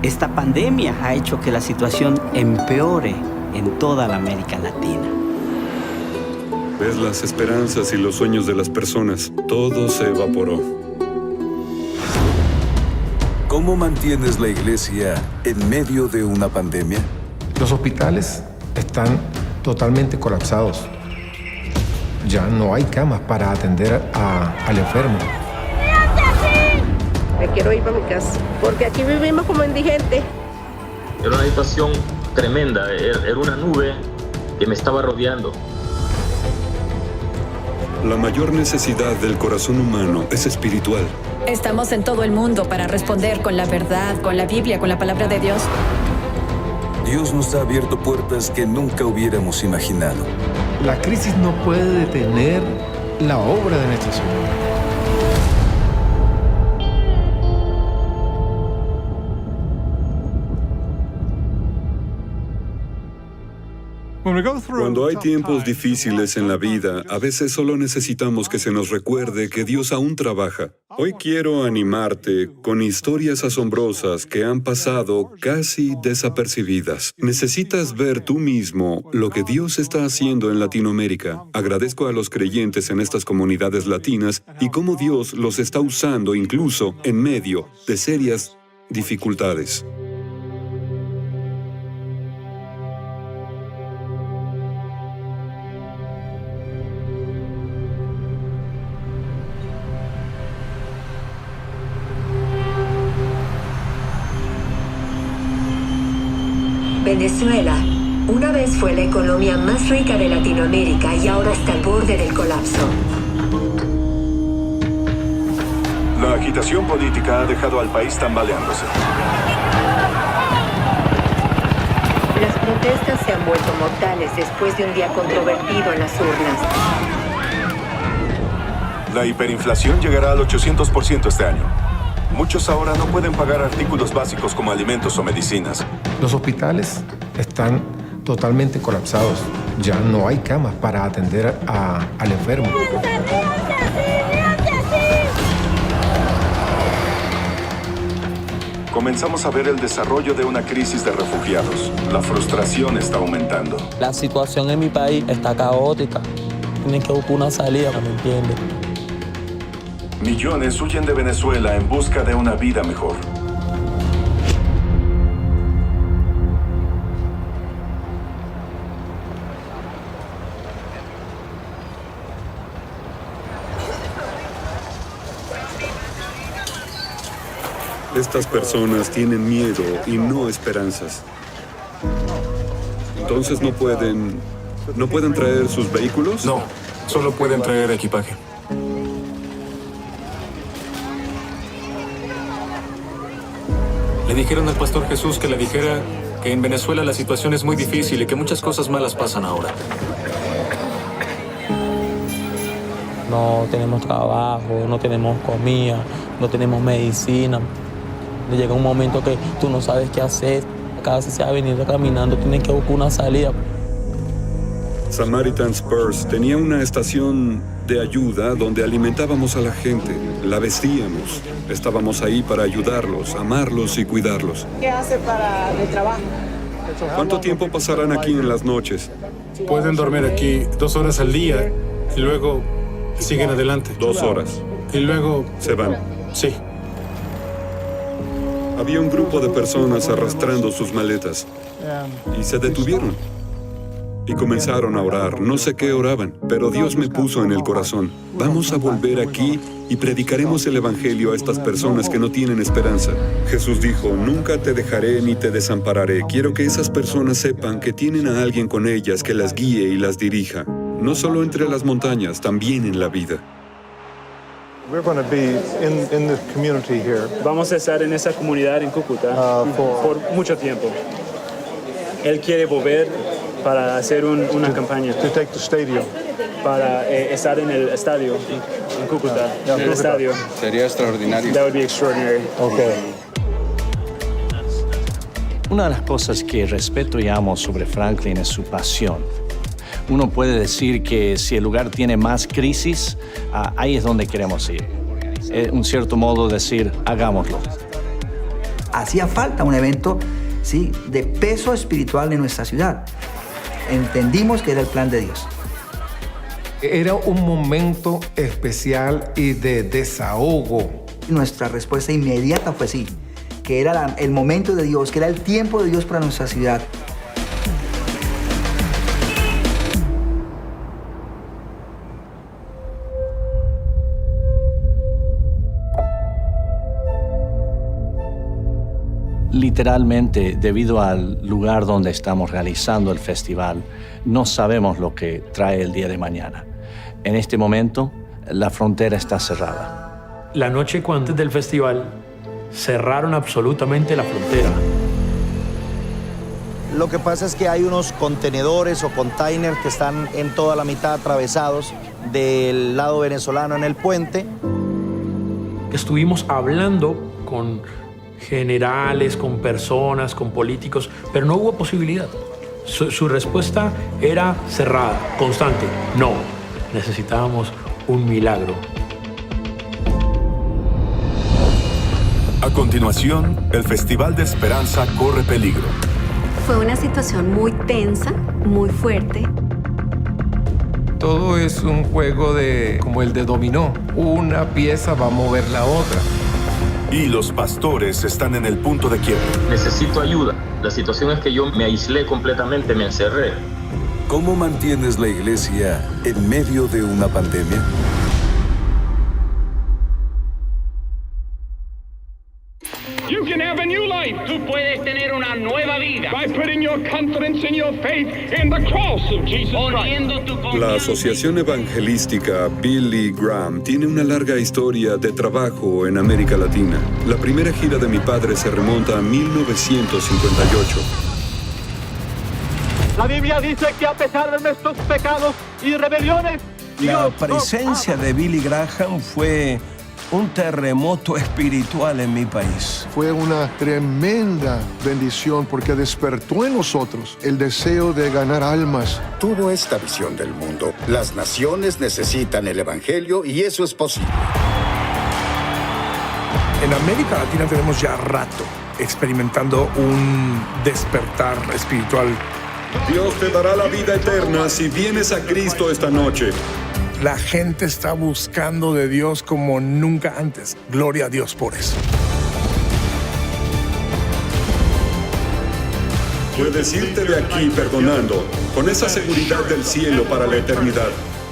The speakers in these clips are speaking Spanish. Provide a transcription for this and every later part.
Esta pandemia ha hecho que la situación empeore en toda la América Latina. Ves las esperanzas y los sueños de las personas. Todo se evaporó. ¿Cómo mantienes la iglesia en medio de una pandemia? Los hospitales están totalmente colapsados. Ya no hay camas para atender al enfermo. Me quiero ir para mi casa, porque aquí vivimos como indigentes. Era una situación tremenda, era una nube que me estaba rodeando. La mayor necesidad del corazón humano es espiritual. Estamos en todo el mundo para responder con la verdad, con la Biblia, con la palabra de Dios. Dios nos ha abierto puertas que nunca hubiéramos imaginado. La crisis no puede detener la obra de nuestro Señor. Cuando hay tiempos difíciles en la vida, a veces solo necesitamos que se nos recuerde que Dios aún trabaja. Hoy quiero animarte con historias asombrosas que han pasado casi desapercibidas. Necesitas ver tú mismo lo que Dios está haciendo en Latinoamérica. Agradezco a los creyentes en estas comunidades latinas y cómo Dios los está usando incluso en medio de serias dificultades. Venezuela, una vez fue la economía más rica de Latinoamérica y ahora está al borde del colapso. La agitación política ha dejado al país tambaleándose. Las protestas se han vuelto mortales después de un día controvertido en las urnas. La hiperinflación llegará al 800% este año. Muchos ahora no pueden pagar artículos básicos como alimentos o medicinas. Los hospitales están totalmente colapsados. Ya no hay camas para atender al enfermo. Comenzamos a ver el desarrollo de una crisis de refugiados. La frustración está aumentando. La situación en mi país está caótica. Tienen que buscar una salida, ¿me entiendes? Millones huyen de Venezuela en busca de una vida mejor. Estas personas tienen miedo y no esperanzas. Entonces no pueden traer sus vehículos. No, solo pueden traer equipaje. Le dijeron al pastor Jesús que le dijera que en Venezuela la situación es muy difícil y que muchas cosas malas pasan ahora. No tenemos trabajo, no tenemos comida, no tenemos medicina. Llega un momento que tú no sabes qué hacer. Casi se ha venido caminando, tienes que buscar una salida. Samaritan's Purse tenía una estación de ayuda donde alimentábamos a la gente, la vestíamos. Estábamos ahí para ayudarlos, amarlos y cuidarlos. ¿Qué hace para el trabajo? ¿Cuánto tiempo pasarán aquí en las noches? Pueden dormir aquí 2 horas al día y luego siguen adelante. 2 horas. Y luego... ¿Se van? Sí. Había un grupo de personas arrastrando sus maletas y se detuvieron y comenzaron a orar. No sé qué oraban, pero Dios me puso en el corazón. Vamos a volver aquí y predicaremos el evangelio a estas personas que no tienen esperanza. Jesús dijo, nunca te dejaré ni te desampararé. Quiero que esas personas sepan que tienen a alguien con ellas que las guíe y las dirija. No solo entre las montañas, también en la vida. Vamos a estar en esa comunidad en Cúcuta por mucho tiempo. Él quiere volver para hacer una campaña. Para estar en el estadio en Cúcuta. En el estadio. Sería extraordinario. That would be extraordinary. Okay. Una de las cosas que respeto y amo sobre Franklin es su pasión. Uno puede decir que si el lugar tiene más crisis, ahí es donde queremos ir. Es un cierto modo decir, hagámoslo. hacía falta un evento, ¿sí?, de peso espiritual en nuestra ciudad. Entendimos que era el plan de Dios. Era un momento especial y de desahogo. Nuestra respuesta inmediata fue sí, que era el momento de Dios, que era el tiempo de Dios para nuestra ciudad. Literalmente, debido al lugar donde estamos realizando el festival, no sabemos lo que trae el día de mañana. En este momento, la frontera está cerrada. La noche antes del festival, cerraron absolutamente la frontera. Lo que pasa es que hay unos contenedores o containers que están en toda la mitad atravesados del lado venezolano en el puente. Estuvimos hablando con generales, con personas, con políticos, pero no hubo posibilidad. Su respuesta era cerrada, constante. No, necesitábamos un milagro. A continuación, el Festival de Esperanza corre peligro. Fue una situación muy tensa, muy fuerte. Todo es un juego como el de dominó. Una pieza va a mover la otra. Y los pastores están en el punto de quiebre. Necesito ayuda. La situación es que yo me aislé completamente, me encerré. ¿Cómo mantienes la iglesia en medio de una pandemia? You can have a new life. Tú puedes tener una nueva vida. By putting your confidence and your faith in the cross of Jesus Christ. La Asociación Evangelística Billy Graham tiene una larga historia de trabajo en América Latina. La primera gira de mi padre se remonta a 1958. La Biblia dice que a pesar de nuestros pecados y rebeliones, la presencia de Billy Graham fue un terremoto espiritual en mi país. Fue una tremenda bendición porque despertó en nosotros el deseo de ganar almas. Tuvo esta visión del mundo. Las naciones necesitan el Evangelio y eso es posible. En América Latina tenemos ya rato experimentando un despertar espiritual. Dios te dará la vida eterna si vienes a Cristo esta noche. La gente está buscando de Dios como nunca antes. Gloria a Dios por eso. Puedes irte de aquí perdonando, con esa seguridad del cielo para la eternidad.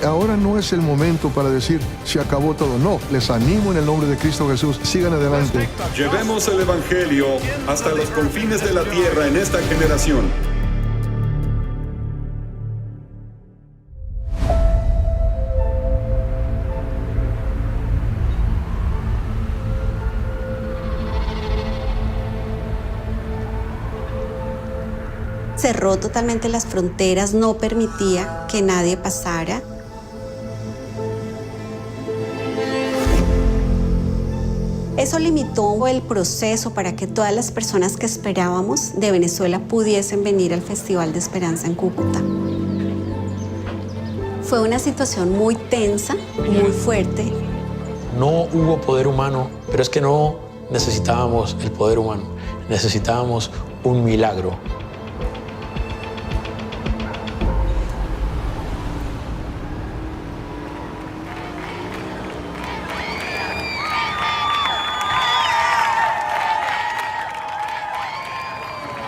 Ahora no es el momento para decir, se acabó todo. No, les animo en el nombre de Cristo Jesús. Sigan adelante. Llevemos el Evangelio hasta los confines de la tierra en esta generación. Cerró totalmente las fronteras, no permitía que nadie pasara. Eso limitó el proceso para que todas las personas que esperábamos de Venezuela pudiesen venir al Festival de Esperanza en Cúcuta. Fue una situación muy tensa, muy fuerte. No hubo poder humano, pero es que no necesitábamos el poder humano, necesitábamos un milagro.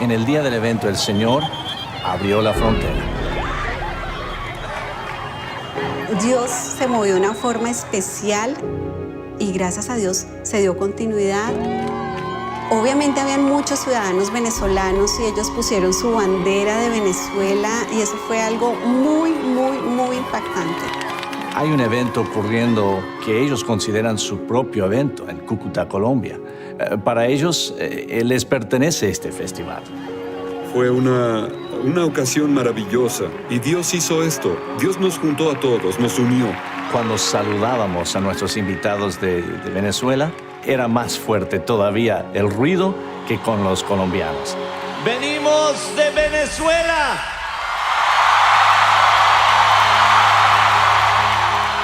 En el día del evento, el Señor abrió la frontera. Dios se movió de una forma especial y gracias a Dios se dio continuidad. Obviamente habían muchos ciudadanos venezolanos y ellos pusieron su bandera de Venezuela y eso fue algo muy, muy, muy impactante. Hay un evento ocurriendo que ellos consideran su propio evento en Cúcuta, Colombia. Para ellos les pertenece este festival. Fue una ocasión maravillosa y Dios hizo esto. Dios nos juntó a todos, nos unió. Cuando saludábamos a nuestros invitados de Venezuela, era más fuerte todavía el ruido que con los colombianos. ¡Venimos de Venezuela!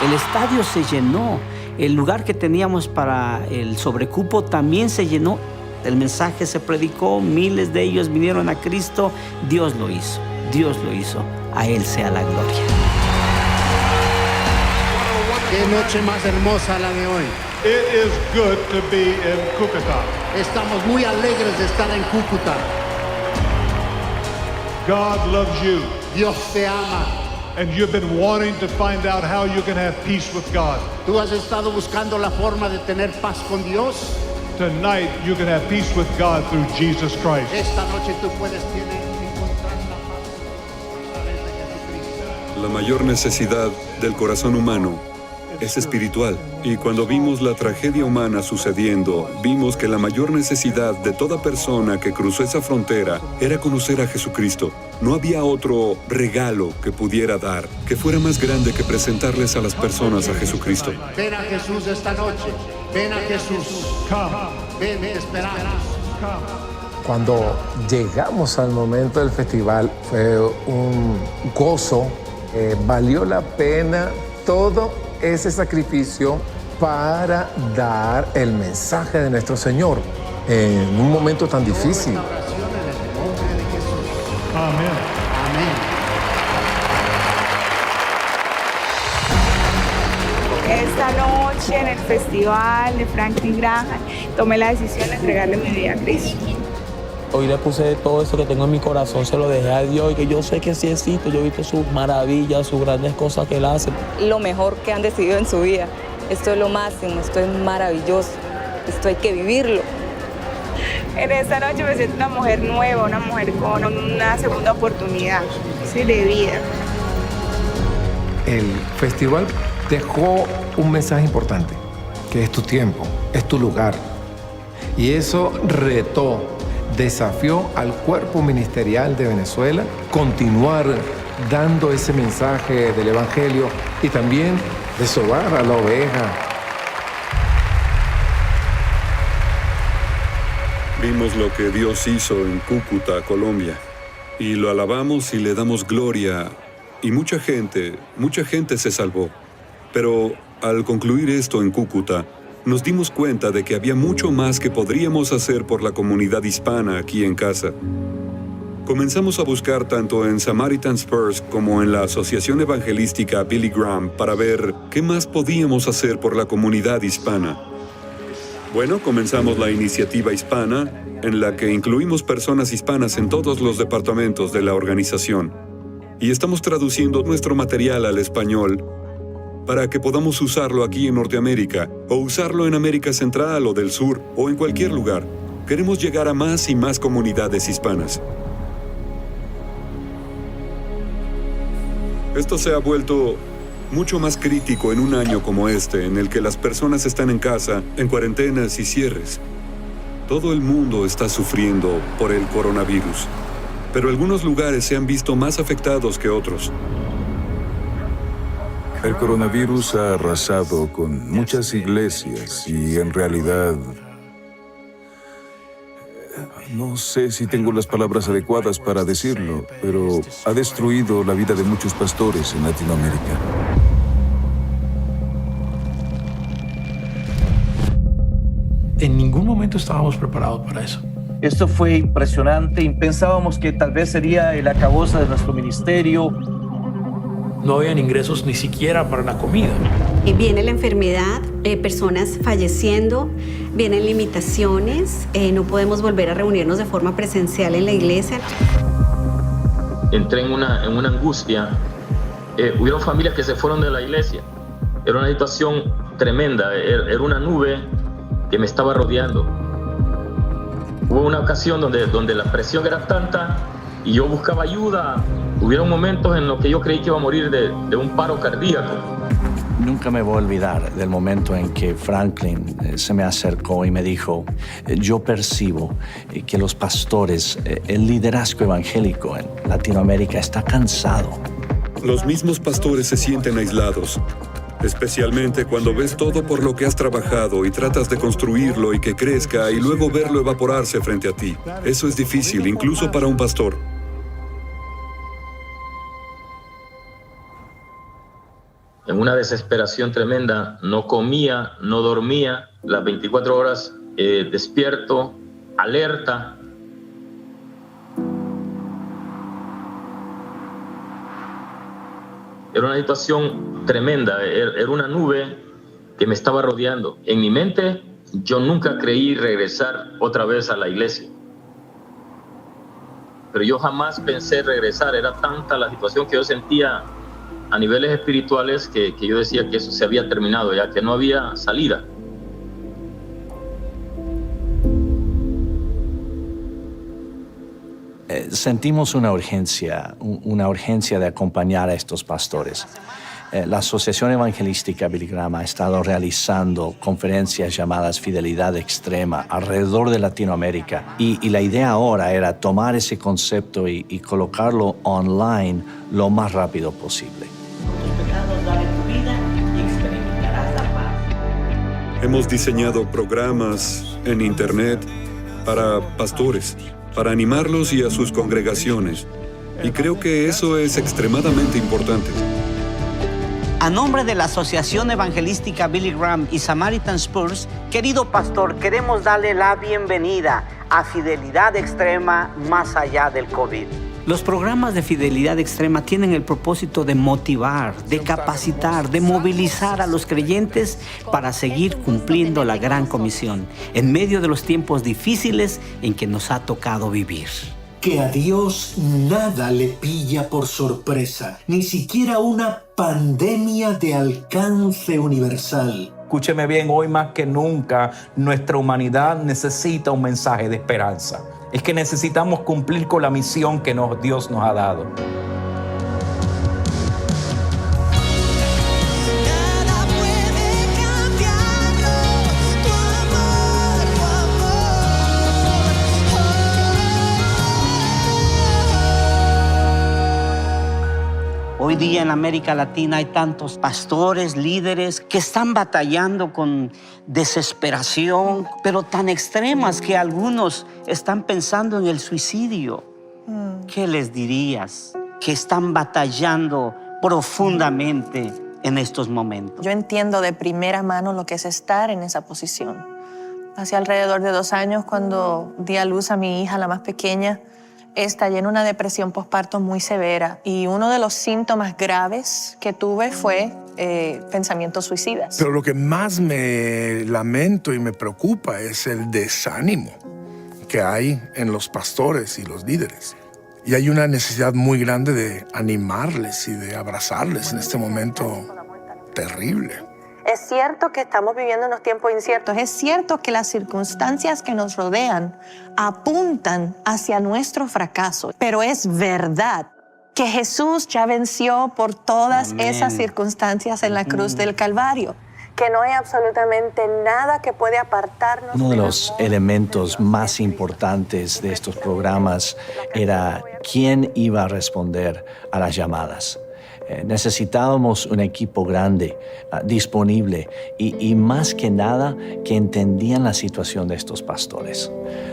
El estadio se llenó. El lugar que teníamos para el sobrecupo también se llenó. El mensaje se predicó, miles de ellos vinieron a Cristo. Dios lo hizo, Dios lo hizo. A Él sea la gloria. Qué noche más hermosa la de hoy. It is good to be in Cúcuta. Estamos muy alegres de estar en Cúcuta. God loves you. Dios te ama. And you've been wanting to find out how you can have peace with God. Tú has estado buscando la forma de tener paz con Dios. Tonight you can have peace with God through Jesus Christ. Esta noche tú puedes encontrar la paz a través de Jesucristo. La mayor necesidad del corazón humano es espiritual. Y cuando vimos la tragedia humana sucediendo, vimos que la mayor necesidad de toda persona que cruzó esa frontera era conocer a Jesucristo. No había otro regalo que pudiera dar que fuera más grande que presentarles a las personas a Jesucristo. Ven a Jesús esta noche. Ven a Jesús. Ven, te esperamos. Cuando llegamos al momento del festival fue un gozo, valió la pena todo ese sacrificio para dar el mensaje de nuestro Señor en un momento tan difícil. Amén. Amén. Esta noche en el festival de Franklin Graham tomé la decisión de entregarle mi vida a Cristo. Hoy le puse todo eso que tengo en mi corazón, se lo dejé a Dios y que yo sé que sí existe. Yo he visto sus maravillas, sus grandes cosas que Él hace. Lo mejor que han decidido en su vida. Esto es lo máximo, esto es maravilloso. Esto hay que vivirlo. En esta noche me siento una mujer nueva, una mujer con una segunda oportunidad, sí, de vida. El festival dejó un mensaje importante, que es tu tiempo, es tu lugar. Y eso retó, desafió al cuerpo ministerial de Venezuela continuar dando ese mensaje del Evangelio y también desovar a la oveja. Vimos lo que Dios hizo en Cúcuta, Colombia, y lo alabamos y le damos gloria, y mucha gente se salvó. Pero al concluir esto en Cúcuta, nos dimos cuenta de que había mucho más que podríamos hacer por la comunidad hispana aquí en casa. Comenzamos a buscar tanto en Samaritan's Purse como en la Asociación Evangelística Billy Graham para ver qué más podíamos hacer por la comunidad hispana. Bueno, comenzamos la iniciativa hispana, en la que incluimos personas hispanas en todos los departamentos de la organización. Y estamos traduciendo nuestro material al español para que podamos usarlo aquí en Norteamérica, o usarlo en América Central o del Sur, o en cualquier lugar. Queremos llegar a más y más comunidades hispanas. Esto se ha vuelto mucho más crítico en un año como este, en el que las personas están en casa, en cuarentenas y cierres. Todo el mundo está sufriendo por el coronavirus, pero algunos lugares se han visto más afectados que otros. El coronavirus ha arrasado con muchas iglesias y en realidad no sé si tengo las palabras adecuadas para decirlo, pero ha destruido la vida de muchos pastores en Latinoamérica. En ningún momento estábamos preparados para eso. Esto fue impresionante. Pensábamos que tal vez sería el acabose de nuestro ministerio. No habían ingresos ni siquiera para la comida. Viene la enfermedad, personas falleciendo, vienen limitaciones, no podemos volver a reunirnos de forma presencial en la iglesia. Entré en una angustia. Hubieron familias que se fueron de la iglesia. Era una situación tremenda, era una nube que me estaba rodeando. Hubo una ocasión donde la presión era tanta y yo buscaba ayuda. Hubieron momentos en los que yo creí que iba a morir de un paro cardíaco. Nunca me voy a olvidar del momento en que Franklin se me acercó y me dijo: yo percibo que los pastores, el liderazgo evangélico en Latinoamérica está cansado. Los mismos pastores se sienten aislados, especialmente cuando ves todo por lo que has trabajado y tratas de construirlo y que crezca y luego verlo evaporarse frente a ti. Eso es difícil, incluso para un pastor. En una desesperación tremenda, no comía, no dormía, las 24 horas despierto, alerta. Era una situación tremenda, era una nube que me estaba rodeando. En mi mente, yo nunca creí regresar otra vez a la iglesia. Pero yo jamás pensé regresar, era tanta la situación que yo sentía a niveles espirituales que yo decía que eso se había terminado ya, que no había salida. Sentimos una urgencia de acompañar a estos pastores. La Asociación Evangelística Billy Graham ha estado realizando conferencias llamadas Fidelidad Extrema alrededor de Latinoamérica y la idea ahora era tomar ese concepto y colocarlo online lo más rápido posible. Hemos diseñado programas en Internet para pastores, para animarlos y a sus congregaciones. Y creo que eso es extremadamente importante. A nombre de la Asociación Evangelística Billy Graham y Samaritan Spurs, querido pastor, queremos darle la bienvenida a Fidelidad Extrema más allá del COVID. Los programas de Fidelidad Extrema tienen el propósito de motivar, de capacitar, de movilizar a los creyentes para seguir cumpliendo la gran comisión en medio de los tiempos difíciles en que nos ha tocado vivir. Que a Dios nada le pilla por sorpresa, ni siquiera una pandemia de alcance universal. Escúcheme bien, hoy más que nunca nuestra humanidad necesita un mensaje de esperanza. Es que necesitamos cumplir con la misión que Dios nos ha dado. Hoy día en América Latina hay tantos pastores, líderes que están batallando con desesperación, pero tan extremas que algunos están pensando en el suicidio. ¿Qué les dirías? Que están batallando profundamente en estos momentos. Yo entiendo de primera mano lo que es estar en esa posición. Hace alrededor de 2 años, cuando di a luz a mi hija, la más pequeña, estallé en una depresión postparto muy severa y uno de los síntomas graves que tuve fue pensamientos suicidas. Pero lo que más me lamento y me preocupa es el desánimo que hay en los pastores y los líderes. Y hay una necesidad muy grande de animarles y de abrazarles en este momento terrible. Es cierto que estamos viviendo unos tiempos inciertos. Es cierto que las circunstancias que nos rodean apuntan hacia nuestro fracaso. Pero es verdad que Jesús ya venció por todas esas circunstancias en la cruz del Calvario. Que no hay absolutamente nada que puede apartarnos. Uno de los elementos más importantes de estos programas era quién iba a responder a las llamadas. Necesitábamos un equipo grande, disponible y más que nada que entendían la situación de estos pastores.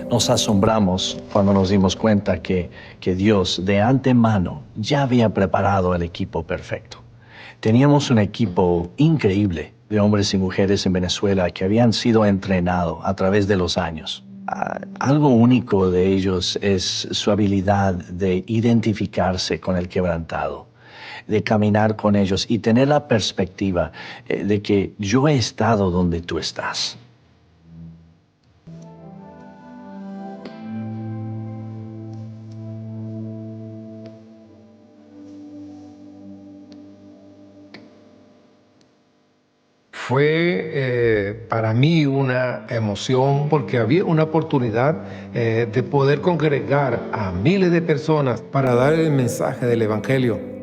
Nos asombramos cuando nos dimos cuenta que Dios de antemano ya había preparado el equipo perfecto. Teníamos un equipo increíble de hombres y mujeres en Venezuela que habían sido entrenados a través de los años. Algo único de ellos es su habilidad de identificarse con el quebrantado, de caminar con ellos y tener la perspectiva de que yo he estado donde tú estás. Fue para mí una emoción porque había una oportunidad de poder congregar a miles de personas para dar el mensaje del Evangelio.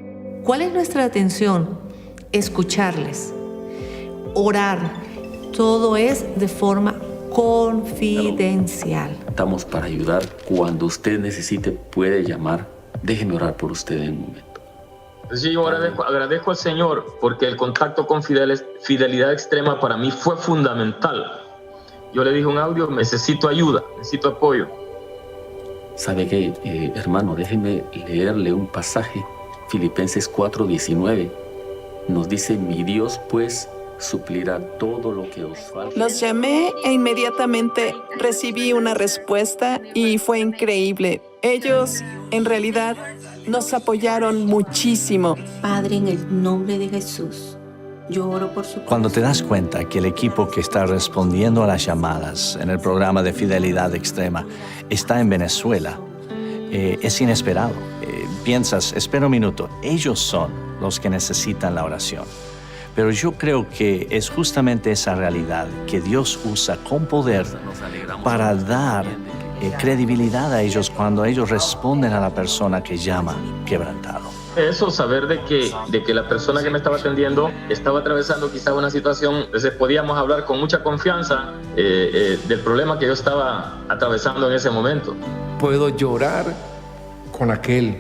¿Cuál es nuestra atención? Escucharles, orar. Todo es de forma confidencial. Estamos para ayudar. Cuando usted necesite, puede llamar. Déjeme orar por usted en un momento. Sí, yo agradezco al Señor porque el contacto con Fidelidad Extrema para mí fue fundamental. Yo le dije un audio, necesito ayuda, necesito apoyo. ¿Sabe qué, hermano? Déjeme leerle un pasaje. Filipenses 4:19 nos dice: mi Dios pues suplirá todo lo que os falta. Los llamé e inmediatamente recibí una respuesta y fue increíble. Ellos, en realidad, nos apoyaron muchísimo. Padre, en el nombre de Jesús, yo oro por su... Cuando te das cuenta que el equipo que está respondiendo a las llamadas en el programa de Fidelidad Extrema está en Venezuela, es inesperado. Piensas, espera un minuto, ellos son los que necesitan la oración. Pero yo creo que es justamente esa realidad que Dios usa con poder para dar credibilidad a ellos cuando ellos responden a la persona que llama quebrantado. Eso, saber de que la persona que me estaba atendiendo estaba atravesando quizá una situación, entonces podíamos hablar con mucha confianza del problema que yo estaba atravesando en ese momento. Puedo llorar con aquel,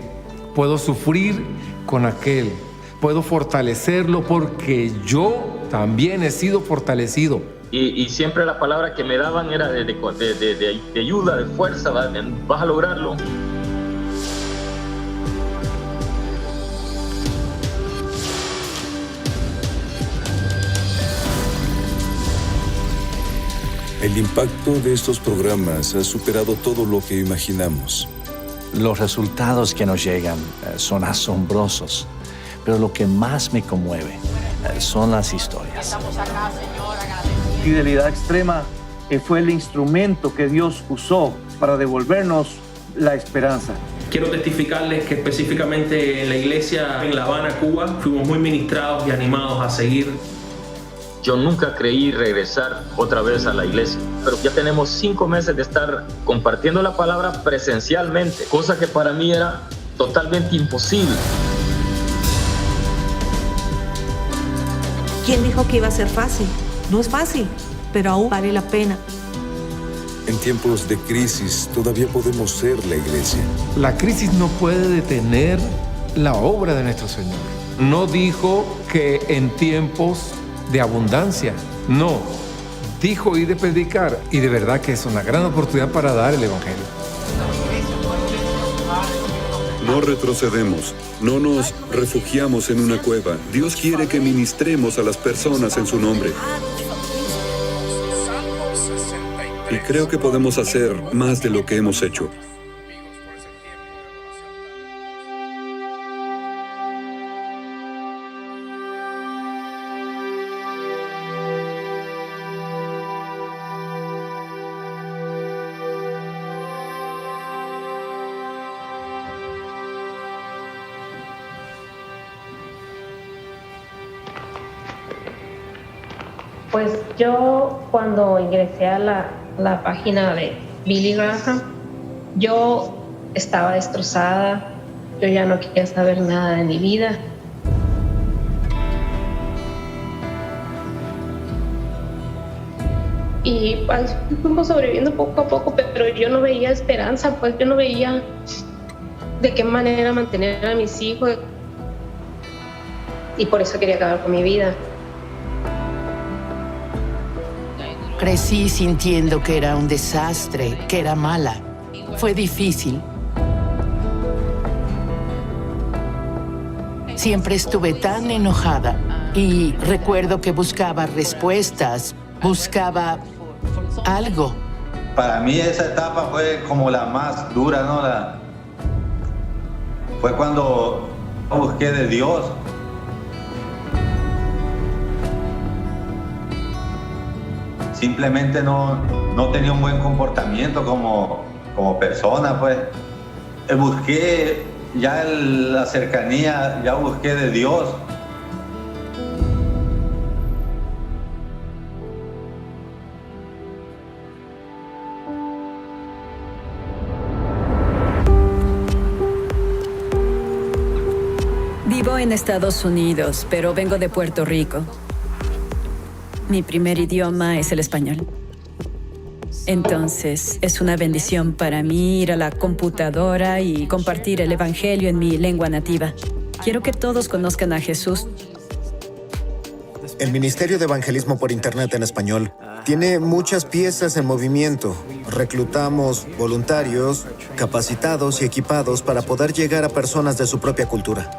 puedo sufrir con aquel, puedo fortalecerlo porque yo también he sido fortalecido. Y siempre la palabra que me daban era de ayuda, de fuerza, vas a lograrlo. El impacto de estos programas ha superado todo lo que imaginamos. Los resultados que nos llegan son asombrosos, pero lo que más me conmueve son las historias. Fidelidad Extrema fue el instrumento que Dios usó para devolvernos la esperanza. Quiero testificarles que específicamente en la iglesia en La Habana, Cuba, fuimos muy ministrados y animados a seguir. Yo nunca creí regresar otra vez a la iglesia, pero ya tenemos 5 meses de estar compartiendo la palabra presencialmente, cosa que para mí era totalmente imposible. ¿Quién dijo que iba a ser fácil? No es fácil, pero aún vale la pena. En tiempos de crisis todavía podemos ser la iglesia. La crisis no puede detener la obra de nuestro Señor. No dijo que en tiempos de abundancia, no. Dijo ir de predicar, y de verdad que es una gran oportunidad para dar el Evangelio. No retrocedemos, no nos refugiamos en una cueva. Dios quiere que ministremos a las personas en su nombre. Y creo que podemos hacer más de lo que hemos hecho. Pues yo cuando ingresé a la página de Billy Graham, yo estaba destrozada, yo ya no quería saber nada de mi vida. Y pues, fuimos sobreviviendo poco a poco, pero yo no veía esperanza, pues yo no veía de qué manera mantener a mis hijos. Y por eso quería acabar con mi vida. Crecí sintiendo que era un desastre, que era mala. Fue difícil. Siempre estuve tan enojada y recuerdo que buscaba respuestas, buscaba algo. Para mí esa etapa fue como la más dura, ¿no? Fue cuando busqué de Dios. Simplemente no tenía un buen comportamiento como persona, pues. Busqué ya la cercanía, ya busqué de Dios. Vivo en Estados Unidos, pero vengo de Puerto Rico. Mi primer idioma es el español. Entonces, es una bendición para mí ir a la computadora y compartir el Evangelio en mi lengua nativa. Quiero que todos conozcan a Jesús. El Ministerio de Evangelismo por Internet en español tiene muchas piezas en movimiento. Reclutamos voluntarios, capacitados y equipados para poder llegar a personas de su propia cultura.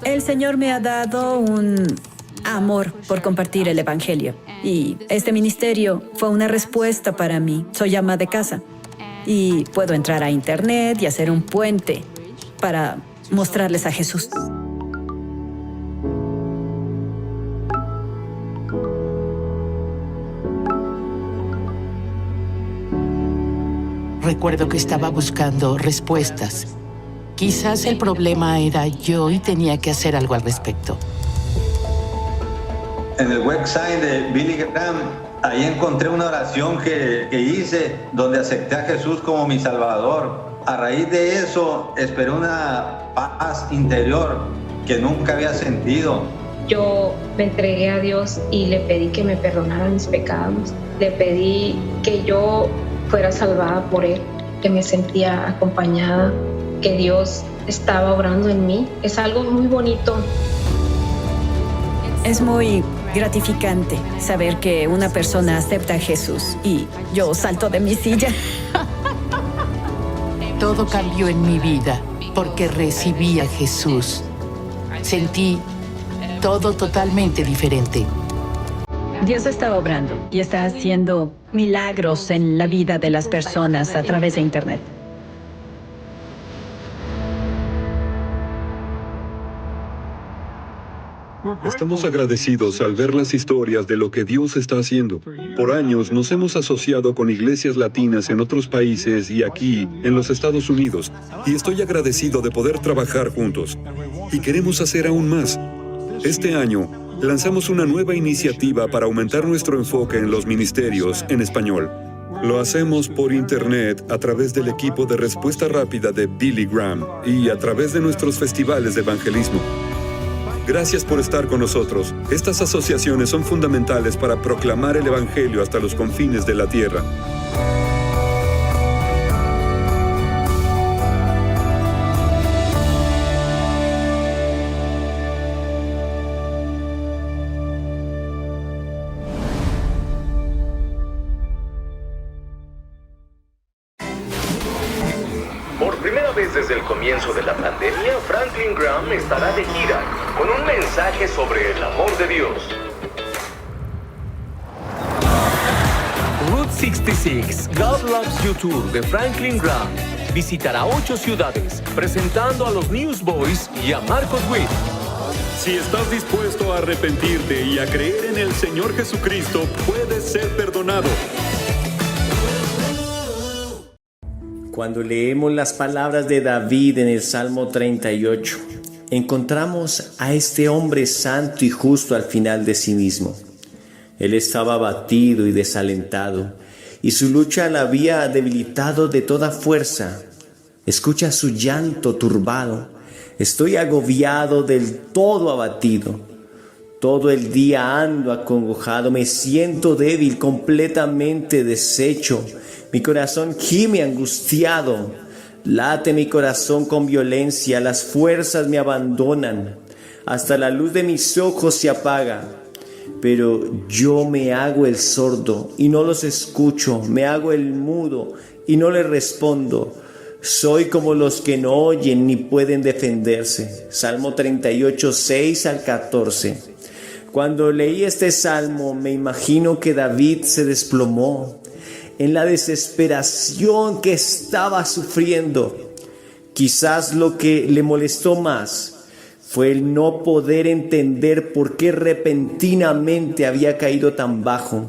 El Señor me ha dado un amor por compartir el Evangelio. Y este ministerio fue una respuesta para mí. Soy ama de casa y puedo entrar a internet y hacer un puente para mostrarles a Jesús. Recuerdo que estaba buscando respuestas. Quizás el problema era yo y tenía que hacer algo al respecto. En el website de Billy Graham, ahí encontré una oración que hice donde acepté a Jesús como mi Salvador. A raíz de eso, esperé una paz interior que nunca había sentido. Yo me entregué a Dios y le pedí que me perdonara mis pecados. Le pedí que yo fuera salvada por Él, que me sentía acompañada, que Dios estaba obrando en mí. Es algo muy bonito. Es muy gratificante saber que una persona acepta a Jesús y yo salto de mi silla. Todo cambió en mi vida porque recibí a Jesús. Sentí todo totalmente diferente. Dios está obrando y está haciendo milagros en la vida de las personas a través de Internet. Estamos agradecidos al ver las historias de lo que Dios está haciendo. Por años nos hemos asociado con iglesias latinas en otros países y aquí, en los Estados Unidos. Y estoy agradecido de poder trabajar juntos. Y queremos hacer aún más. Este año, lanzamos una nueva iniciativa para aumentar nuestro enfoque en los ministerios en español. Lo hacemos por internet a través del equipo de respuesta rápida de Billy Graham y a través de nuestros festivales de evangelismo. Gracias por estar con nosotros. Estas asociaciones son fundamentales para proclamar el Evangelio hasta los confines de la tierra. Por primera vez desde el comienzo de la pandemia, Franklin Graham estará de gira con un mensaje sobre el amor de Dios. Route 66, God Loves You Tour de Franklin Graham visitará 8 ciudades, presentando a los Newsboys y a Marcos Witt. Si estás dispuesto a arrepentirte y a creer en el Señor Jesucristo, puedes ser perdonado. Cuando leemos las palabras de David en el Salmo 38, encontramos a este hombre santo y justo al final de sí mismo. Él estaba abatido y desalentado, y su lucha la había debilitado de toda fuerza. Escucha su llanto turbado. Estoy agobiado, del todo abatido. Todo el día ando acongojado, me siento débil, completamente deshecho. Mi corazón gime angustiado, late mi corazón con violencia, las fuerzas me abandonan, hasta la luz de mis ojos se apaga. Pero yo me hago el sordo y no los escucho, me hago el mudo y no les respondo. Soy como los que no oyen ni pueden defenderse. Salmo 38, 6 al 14. Cuando leí este salmo, me imagino que David se desplomó en la desesperación que estaba sufriendo. Quizás lo que le molestó más fue el no poder entender por qué repentinamente había caído tan bajo.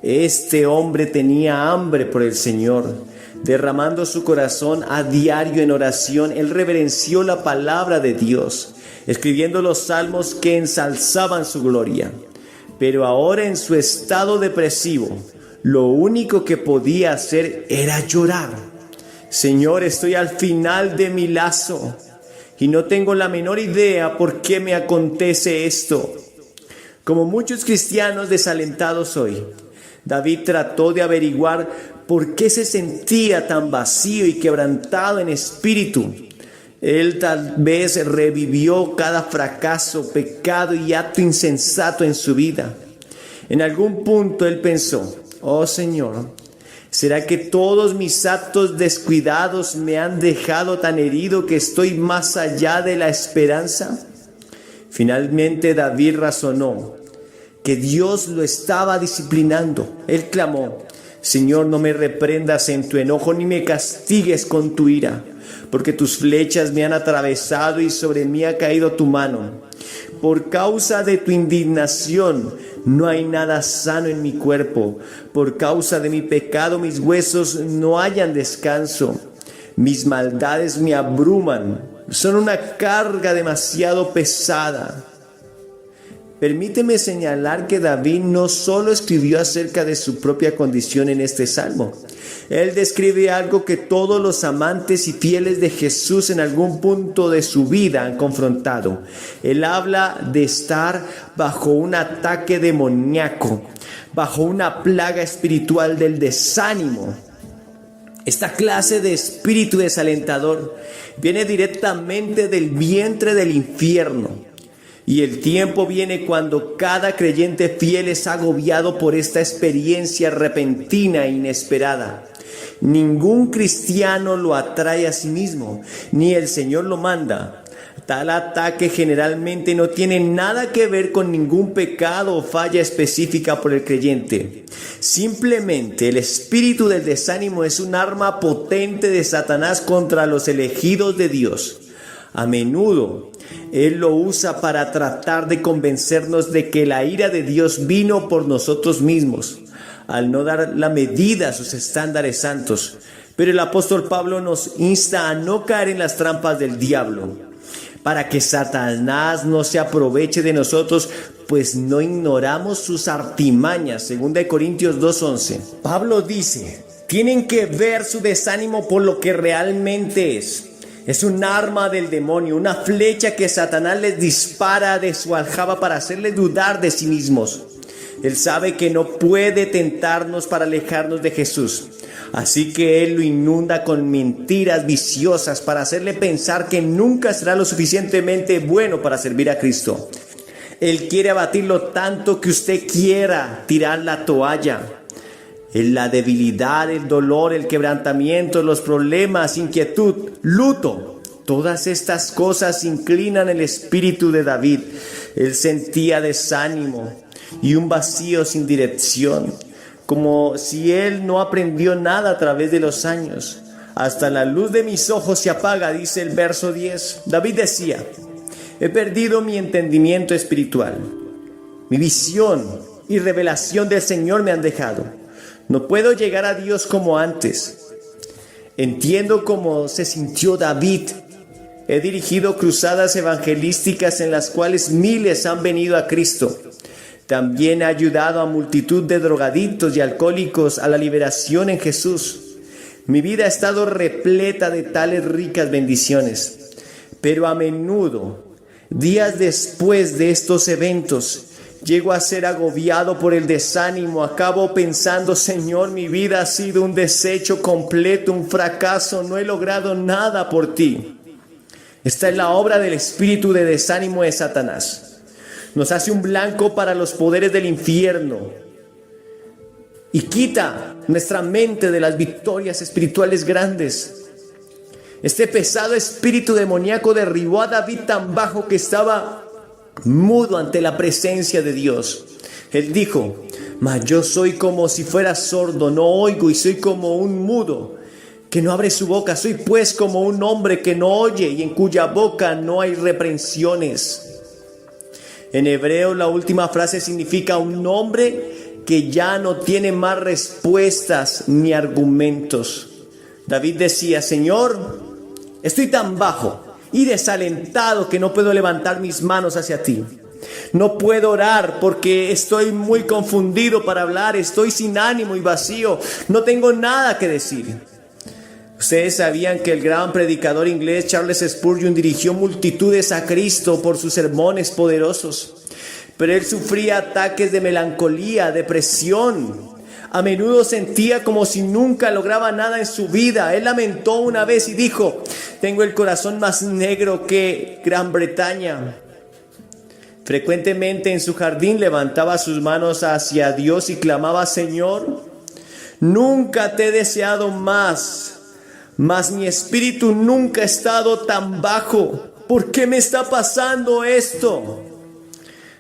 Este hombre tenía hambre por el Señor. Derramando su corazón a diario en oración, él reverenció la palabra de Dios, escribiendo los salmos que ensalzaban su gloria. Pero ahora, en su estado depresivo, lo único que podía hacer era llorar. Señor, estoy al final de mi lazo y no tengo la menor idea por qué me acontece esto. Como muchos cristianos desalentados hoy, David trató de averiguar por qué se sentía tan vacío y quebrantado en espíritu. Él tal vez revivió cada fracaso, pecado y acto insensato en su vida. En algún punto él pensó: oh Señor, ¿será que todos mis actos descuidados me han dejado tan herido que estoy más allá de la esperanza? Finalmente David razonó que Dios lo estaba disciplinando. Él clamó: Señor, no me reprendas en tu enojo ni me castigues con tu ira, porque tus flechas me han atravesado y sobre mí ha caído tu mano. Por causa de tu indignación no hay nada sano en mi cuerpo. Por causa de mi pecado mis huesos no hallan descanso. Mis maldades me abruman, son una carga demasiado pesada. Permíteme señalar que David no solo escribió acerca de su propia condición en este salmo. Él describe algo que todos los amantes y fieles de Jesús en algún punto de su vida han confrontado. Él habla de estar bajo un ataque demoníaco, bajo una plaga espiritual del desánimo. Esta clase de espíritu desalentador viene directamente del vientre del infierno. Y el tiempo viene cuando cada creyente fiel es agobiado por esta experiencia repentina e inesperada. Ningún cristiano lo atrae a sí mismo, ni el Señor lo manda. Tal ataque generalmente no tiene nada que ver con ningún pecado o falla específica por el creyente. Simplemente el espíritu del desánimo es un arma potente de Satanás contra los elegidos de Dios. A menudo Él lo usa para tratar de convencernos de que la ira de Dios vino por nosotros mismos, al no dar la medida a sus estándares santos. Pero el apóstol Pablo nos insta a no caer en las trampas del diablo, para que Satanás no se aproveche de nosotros, pues no ignoramos sus artimañas. 2 Corintios 2:11. Pablo dice: tienen que ver su desánimo por lo que realmente es. Es un arma del demonio, una flecha que Satanás les dispara de su aljaba para hacerles dudar de sí mismos. Él sabe que no puede tentarnos para alejarnos de Jesús. Así que Él lo inunda con mentiras viciosas para hacerle pensar que nunca será lo suficientemente bueno para servir a Cristo. Él quiere abatirlo tanto que usted quiera tirar la toalla. La debilidad, el dolor, el quebrantamiento, los problemas, inquietud, luto. Todas estas cosas inclinan el espíritu de David. Él sentía desánimo y un vacío sin dirección, como si él no aprendió nada a través de los años. Hasta la luz de mis ojos se apaga, dice el verso 10. David decía: he perdido mi entendimiento espiritual. Mi visión y revelación del Señor me han dejado. No puedo llegar a Dios como antes. Entiendo cómo se sintió David. He dirigido cruzadas evangelísticas en las cuales miles han venido a Cristo. También he ayudado a multitud de drogadictos y alcohólicos a la liberación en Jesús. Mi vida ha estado repleta de tales ricas bendiciones. Pero a menudo, días después de estos eventos, llego a ser agobiado por el desánimo. Acabo pensando: Señor, mi vida ha sido un desecho completo, un fracaso. No he logrado nada por ti. Esta es la obra del espíritu de desánimo de Satanás. Nos hace un blanco para los poderes del infierno y quita nuestra mente de las victorias espirituales grandes. Este pesado espíritu demoníaco derribó a David tan bajo que estaba mudo ante la presencia de Dios. Él dijo: mas yo soy como si fuera sordo, no oigo, y soy como un mudo que no abre su boca. Soy pues como un hombre que no oye y en cuya boca no hay reprensiones. En hebreo la última frase significa un hombre que ya no tiene más respuestas ni argumentos. David decía: Señor, estoy tan bajo y desalentado que no puedo levantar mis manos hacia ti. No puedo orar porque estoy muy confundido para hablar. Estoy sin ánimo y vacío. No tengo nada que decir. Ustedes sabían que el gran predicador inglés Charles Spurgeon dirigió multitudes a Cristo por sus sermones poderosos. Pero él sufría ataques de melancolía, depresión. A menudo sentía como si nunca lograba nada en su vida. Él lamentó una vez y dijo: tengo el corazón más negro que Gran Bretaña. Frecuentemente en su jardín levantaba sus manos hacia Dios y clamaba: Señor, nunca te he deseado más, mas mi espíritu nunca ha estado tan bajo. ¿Por qué me está pasando esto?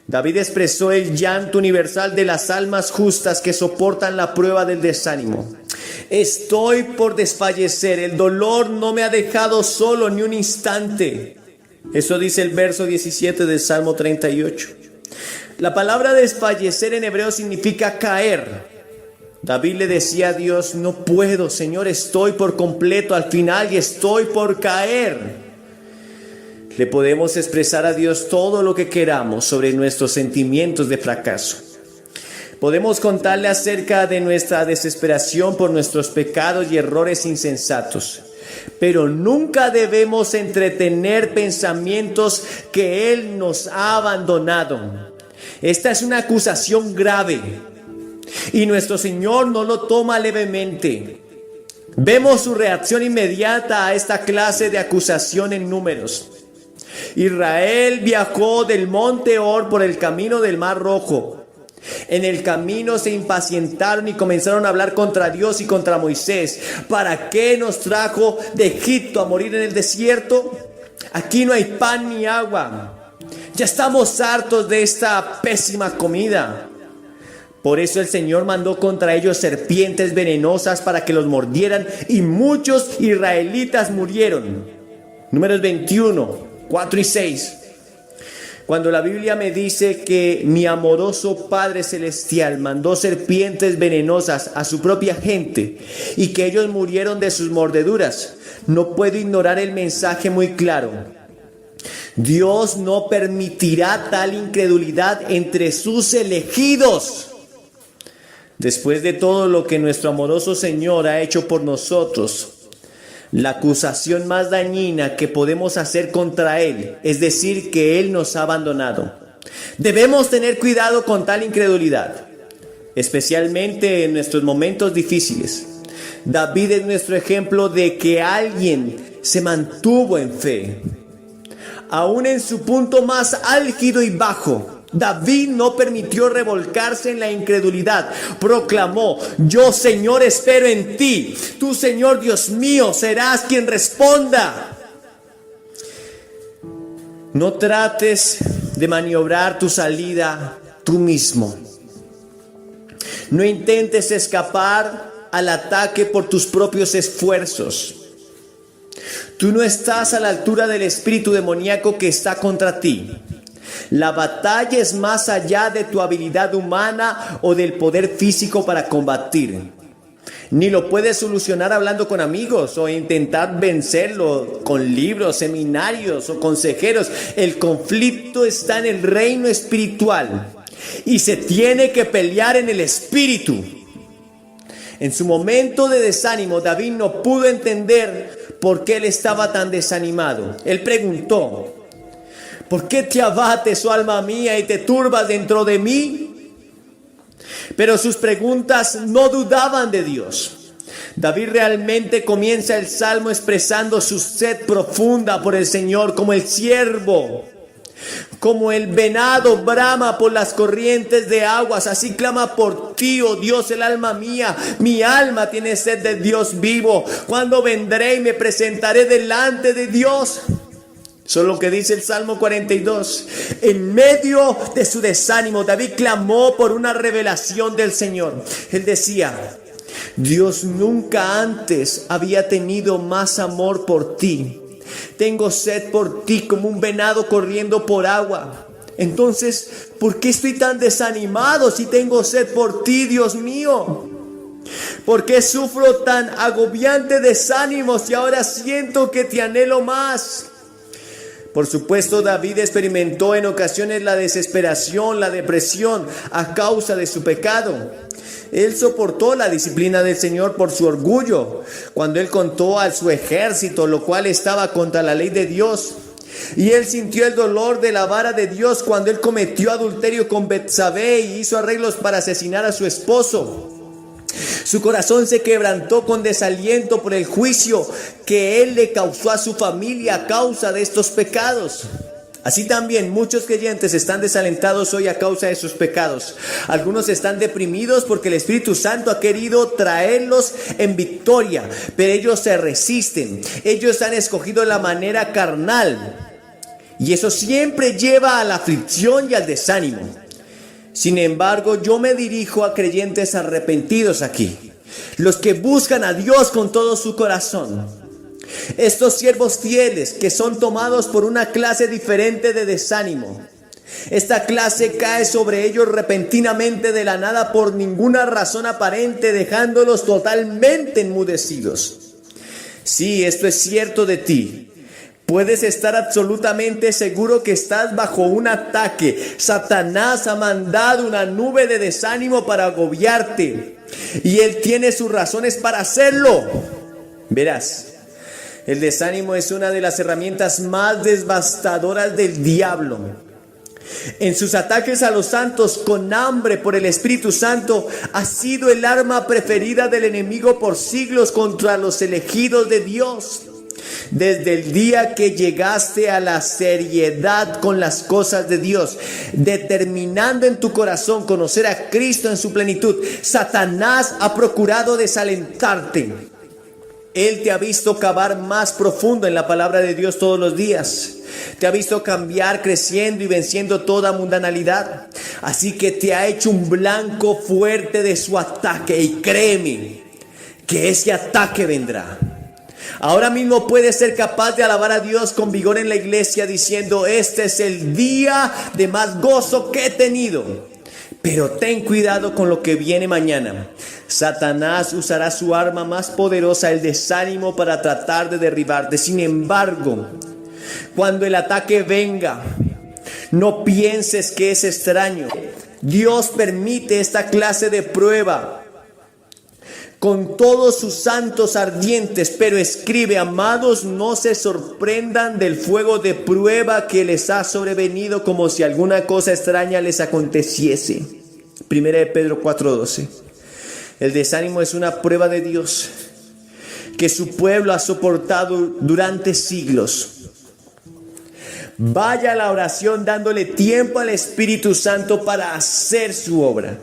David expresó el llanto universal de las almas justas que soportan la prueba del desánimo. Estoy por desfallecer, el dolor no me ha dejado solo ni un instante. Eso dice el verso 17 del Salmo 38. La palabra desfallecer en hebreo significa caer. David le decía a Dios: no puedo, Señor, estoy por completo al final y estoy por caer. Le podemos expresar a Dios todo lo que queramos sobre nuestros sentimientos de fracaso. Podemos contarle acerca de nuestra desesperación por nuestros pecados y errores insensatos. Pero nunca debemos entretener pensamientos que Él nos ha abandonado. Esta es una acusación grave y nuestro Señor no lo toma levemente. Vemos su reacción inmediata a esta clase de acusación en Números. Israel viajó del monte Hor por el camino del Mar Rojo. En el camino se impacientaron y comenzaron a hablar contra Dios y contra Moisés. ¿Para qué nos trajo de Egipto a morir en el desierto? Aquí no hay pan ni agua. Ya estamos hartos de esta pésima comida. Por eso el Señor mandó contra ellos serpientes venenosas para que los mordieran, y muchos israelitas murieron. Números 21, 4 y 6. Cuando la Biblia me dice que mi amoroso Padre Celestial mandó serpientes venenosas a su propia gente y que ellos murieron de sus mordeduras, no puedo ignorar el mensaje muy claro. Dios no permitirá tal incredulidad entre sus elegidos. Después de todo lo que nuestro amoroso Señor ha hecho por nosotros, la acusación más dañina que podemos hacer contra Él es decir que Él nos ha abandonado. Debemos tener cuidado con tal incredulidad, especialmente en nuestros momentos difíciles. David es nuestro ejemplo de que alguien se mantuvo en fe. Aún en su punto más álgido y bajo, David no permitió revolcarse en la incredulidad. Proclamó: yo, Señor, espero en ti. Tú, Señor Dios mío, serás quien responda. No trates de maniobrar tu salida tú mismo. No intentes escapar al ataque por tus propios esfuerzos. Tú no estás a la altura del espíritu demoníaco que está contra ti. La batalla es más allá de tu habilidad humana o del poder físico para combatir. Ni lo puedes solucionar hablando con amigos o intentar vencerlo con libros, seminarios o consejeros. El conflicto está en el reino espiritual y se tiene que pelear en el espíritu. En su momento de desánimo, David no pudo entender por qué él estaba tan desanimado. Él preguntó: ¿por qué te abates, oh alma mía, y te turbas dentro de mí? Pero sus preguntas no dudaban de Dios. David realmente comienza el salmo expresando su sed profunda por el Señor, como el ciervo, como el venado brama por las corrientes de aguas. Así clama por ti, oh Dios, el alma mía. Mi alma tiene sed de Dios vivo. ¿Cuándo vendré y me presentaré delante de Dios? Eso es lo que dice el Salmo 42. En medio de su desánimo, David clamó por una revelación del Señor. Él decía: Dios, nunca antes había tenido más amor por ti. Tengo sed por ti como un venado corriendo por agua. Entonces, ¿por qué estoy tan desanimado si tengo sed por ti, Dios mío? ¿Por qué sufro tan agobiante desánimo si ahora siento que te anhelo más? Por supuesto, David experimentó en ocasiones la desesperación, la depresión a causa de su pecado. Él soportó la disciplina del Señor por su orgullo, cuando él contó a su ejército, lo cual estaba contra la ley de Dios. Y él sintió el dolor de la vara de Dios cuando él cometió adulterio con Betsabé y hizo arreglos para asesinar a su esposo. Su corazón se quebrantó con desaliento por el juicio que él le causó a su familia a causa de estos pecados. Así también muchos creyentes están desalentados hoy a causa de sus pecados. Algunos están deprimidos porque el Espíritu Santo ha querido traerlos en victoria, pero ellos se resisten. Ellos han escogido la manera carnal. Y eso siempre lleva a la aflicción y al desánimo. Sin embargo, yo me dirijo a creyentes arrepentidos aquí, los que buscan a Dios con todo su corazón. Estos siervos fieles que son tomados por una clase diferente de desánimo. Esta clase cae sobre ellos repentinamente de la nada por ninguna razón aparente, dejándolos totalmente enmudecidos. Sí, esto es cierto de ti. Puedes estar absolutamente seguro que estás bajo un ataque. Satanás ha mandado una nube de desánimo para agobiarte. Y él tiene sus razones para hacerlo. Verás, el desánimo es una de las herramientas más devastadoras del diablo. En sus ataques a los santos con hambre por el Espíritu Santo, ha sido el arma preferida del enemigo por siglos contra los elegidos de Dios. Desde el día que llegaste a la seriedad con las cosas de Dios, determinando en tu corazón conocer a Cristo en su plenitud, Satanás ha procurado desalentarte. Él te ha visto cavar más profundo en la palabra de Dios todos los días. Te ha visto cambiar, creciendo y venciendo toda mundanalidad. Así que te ha hecho un blanco fuerte de su ataque. Y créeme que ese ataque vendrá. Ahora mismo puedes ser capaz de alabar a Dios con vigor en la iglesia diciendo: este es el día de más gozo que he tenido. Pero ten cuidado con lo que viene mañana. Satanás usará su arma más poderosa, el desánimo, para tratar de derribarte. Sin embargo, cuando el ataque venga, no pienses que es extraño. Dios permite esta clase de prueba con todos sus santos ardientes, pero escribe: amados, no se sorprendan del fuego de prueba que les ha sobrevenido como si alguna cosa extraña les aconteciese. 1 Pedro 4:12. El desánimo es una prueba de Dios que su pueblo ha soportado durante siglos. Vaya a la oración dándole tiempo al Espíritu Santo para hacer su obra.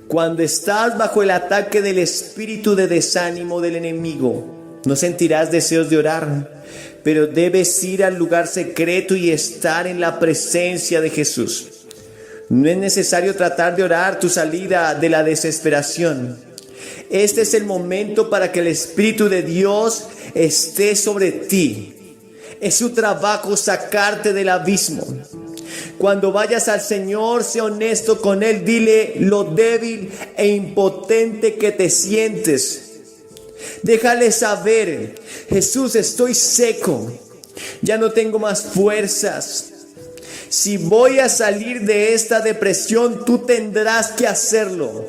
Cuando estás bajo el ataque del espíritu de desánimo del enemigo, no sentirás deseos de orar, pero debes ir al lugar secreto y estar en la presencia de Jesús. No es necesario tratar de orar tu salida de la desesperación. Este es el momento para que el Espíritu de Dios esté sobre ti. Es su trabajo sacarte del abismo. Cuando vayas al Señor, sé honesto con Él. Dile lo débil e impotente que te sientes. Déjale saber: Jesús, estoy seco. Ya no tengo más fuerzas. Si voy a salir de esta depresión, tú tendrás que hacerlo.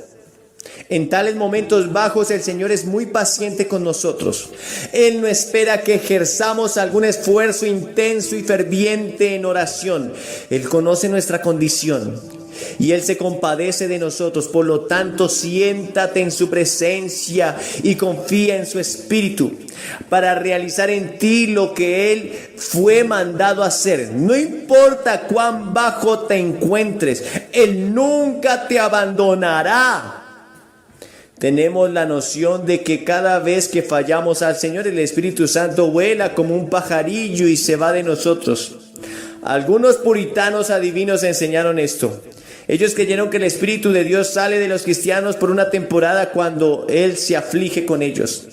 En tales momentos bajos, el Señor es muy paciente con nosotros. Él no espera que ejerzamos algún esfuerzo intenso y ferviente en oración. Él conoce nuestra condición y Él se compadece de nosotros. Por lo tanto, siéntate en su presencia y confía en su Espíritu para realizar en ti lo que Él fue mandado a hacer. No importa cuán bajo te encuentres, Él nunca te abandonará. Tenemos la noción de que cada vez que fallamos al Señor, el Espíritu Santo vuela como un pajarillo y se va de nosotros. Algunos puritanos adivinos enseñaron esto. Ellos creyeron que el Espíritu de Dios sale de los cristianos por una temporada cuando Él se aflige con ellos.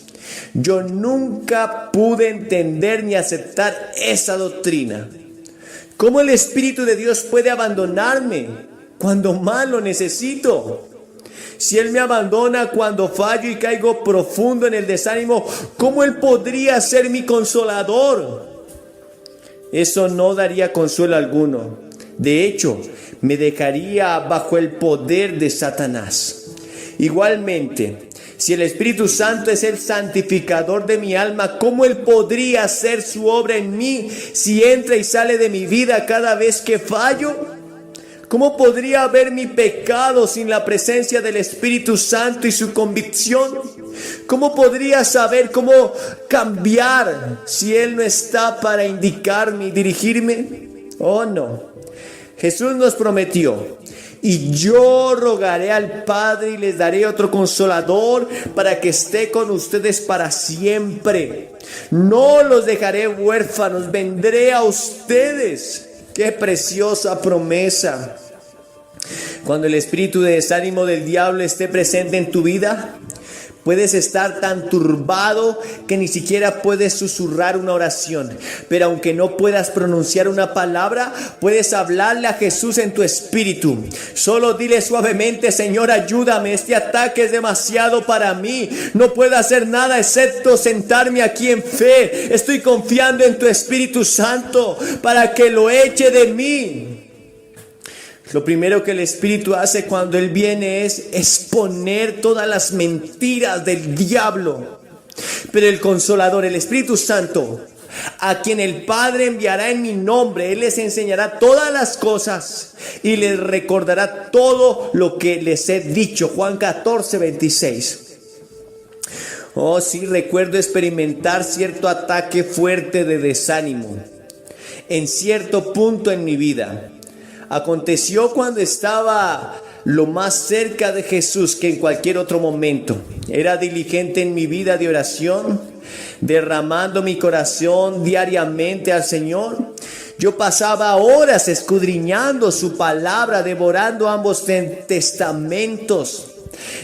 Yo nunca pude entender ni aceptar esa doctrina. ¿Cómo el Espíritu de Dios puede abandonarme cuando más lo necesito? Si Él me abandona cuando fallo y caigo profundo en el desánimo, ¿cómo Él podría ser mi consolador? Eso no daría consuelo alguno. De hecho, me dejaría bajo el poder de Satanás. Igualmente, si el Espíritu Santo es el santificador de mi alma, ¿cómo Él podría hacer su obra en mí si entra y sale de mi vida cada vez que fallo? ¿Cómo podría haber mi pecado sin la presencia del Espíritu Santo y su convicción? ¿Cómo podría saber cómo cambiar si Él no está para indicarme y dirigirme? Oh, no. Jesús nos prometió: Y yo rogaré al Padre y les daré otro consolador para que esté con ustedes para siempre. No los dejaré huérfanos, vendré a ustedes. ¡Qué preciosa promesa! Cuando el espíritu de desánimo del diablo esté presente en tu vida, puedes estar tan turbado que ni siquiera puedes susurrar una oración. Pero aunque no puedas pronunciar una palabra, puedes hablarle a Jesús en tu espíritu. Solo dile suavemente: Señor, ayúdame, este ataque es demasiado para mí. No puedo hacer nada excepto sentarme aquí en fe. Estoy confiando en tu Espíritu Santo para que lo eche de mí. Lo primero que el Espíritu hace cuando Él viene es exponer todas las mentiras del diablo. Pero el Consolador, el Espíritu Santo, a quien el Padre enviará en mi nombre, Él les enseñará todas las cosas y les recordará todo lo que les he dicho. Juan 14:26. Oh, sí, recuerdo experimentar cierto ataque fuerte de desánimo en cierto punto en mi vida. Aconteció cuando estaba lo más cerca de Jesús que en cualquier otro momento. Era diligente en mi vida de oración, derramando mi corazón diariamente al Señor. Yo pasaba horas escudriñando su palabra, devorando ambos testamentos.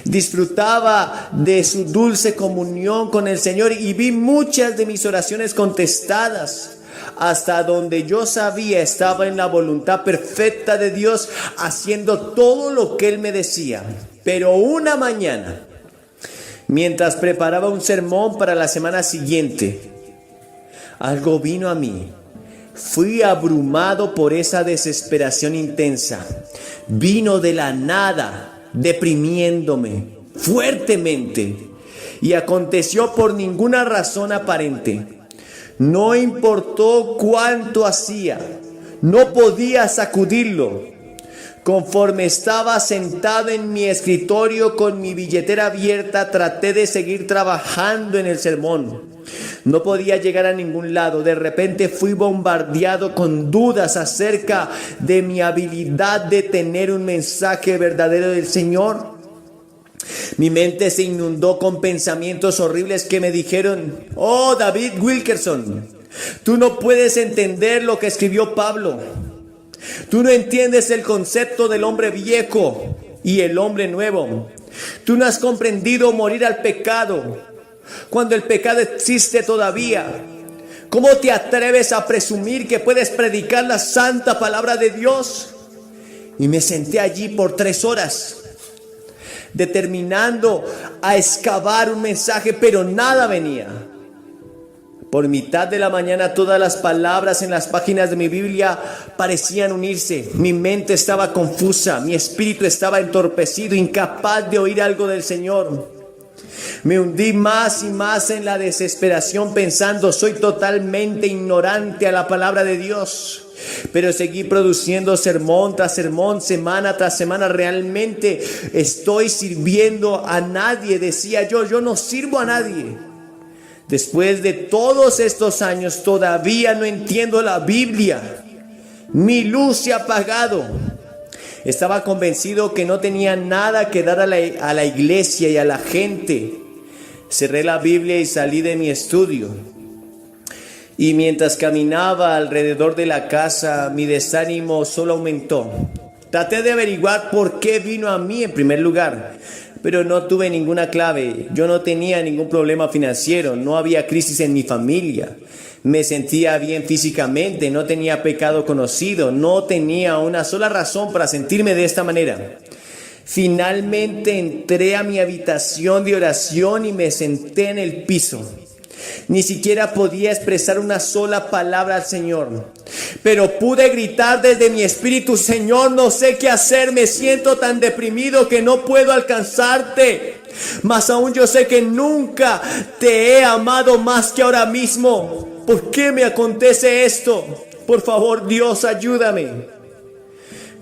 Disfrutaba de su dulce comunión con el Señor y vi muchas de mis oraciones contestadas. Hasta donde yo sabía, estaba en la voluntad perfecta de Dios, haciendo todo lo que Él me decía. Pero una mañana, mientras preparaba un sermón para la semana siguiente, algo vino a mí. Fui abrumado por esa desesperación intensa. Vino de la nada, deprimiéndome fuertemente. Y aconteció por ninguna razón aparente. No importó cuánto hacía, no podía sacudirlo. Conforme estaba sentado en mi escritorio con mi billetera abierta, traté de seguir trabajando en el sermón. No podía llegar a ningún lado. De repente fui bombardeado con dudas acerca de mi habilidad de tener un mensaje verdadero del Señor. Mi mente se inundó con pensamientos horribles que me dijeron: oh, David Wilkerson, tú no puedes entender lo que escribió Pablo. Tú no entiendes el concepto del hombre viejo y el hombre nuevo. Tú no has comprendido morir al pecado cuando el pecado existe todavía. ¿Cómo te atreves a presumir que puedes predicar la santa palabra de Dios? Y me senté allí por 3 horas. Determinando a excavar un mensaje, pero nada venía. Por mitad de la mañana todas las palabras en las páginas de mi Biblia parecían unirse. Mi mente estaba confusa, mi espíritu estaba entorpecido, incapaz de oír algo del Señor. Me hundí más y más en la desesperación pensando: soy totalmente ignorante a la palabra de Dios. Pero seguí produciendo sermón tras sermón, semana tras semana. Realmente estoy sirviendo a nadie, decía yo. Yo no sirvo a nadie. Después de todos estos años todavía no entiendo la Biblia. Mi luz se ha apagado. Estaba convencido que no tenía nada que dar a la iglesia y a la gente. Cerré la Biblia y salí de mi estudio. Y mientras caminaba alrededor de la casa, mi desánimo solo aumentó. Traté de averiguar por qué vino a mí en primer lugar, pero no tuve ninguna clave. Yo no tenía ningún problema financiero, no había crisis en mi familia. Me sentía bien físicamente, no tenía pecado conocido, no tenía una sola razón para sentirme de esta manera. Finalmente entré a mi habitación de oración y me senté en el piso. Ni siquiera podía expresar una sola palabra al Señor, pero pude gritar desde mi espíritu: Señor, no sé qué hacer, me siento tan deprimido que no puedo alcanzarte. Más aún yo sé que nunca te he amado más que ahora mismo. ¿Por qué me acontece esto? Por favor, Dios, ayúdame.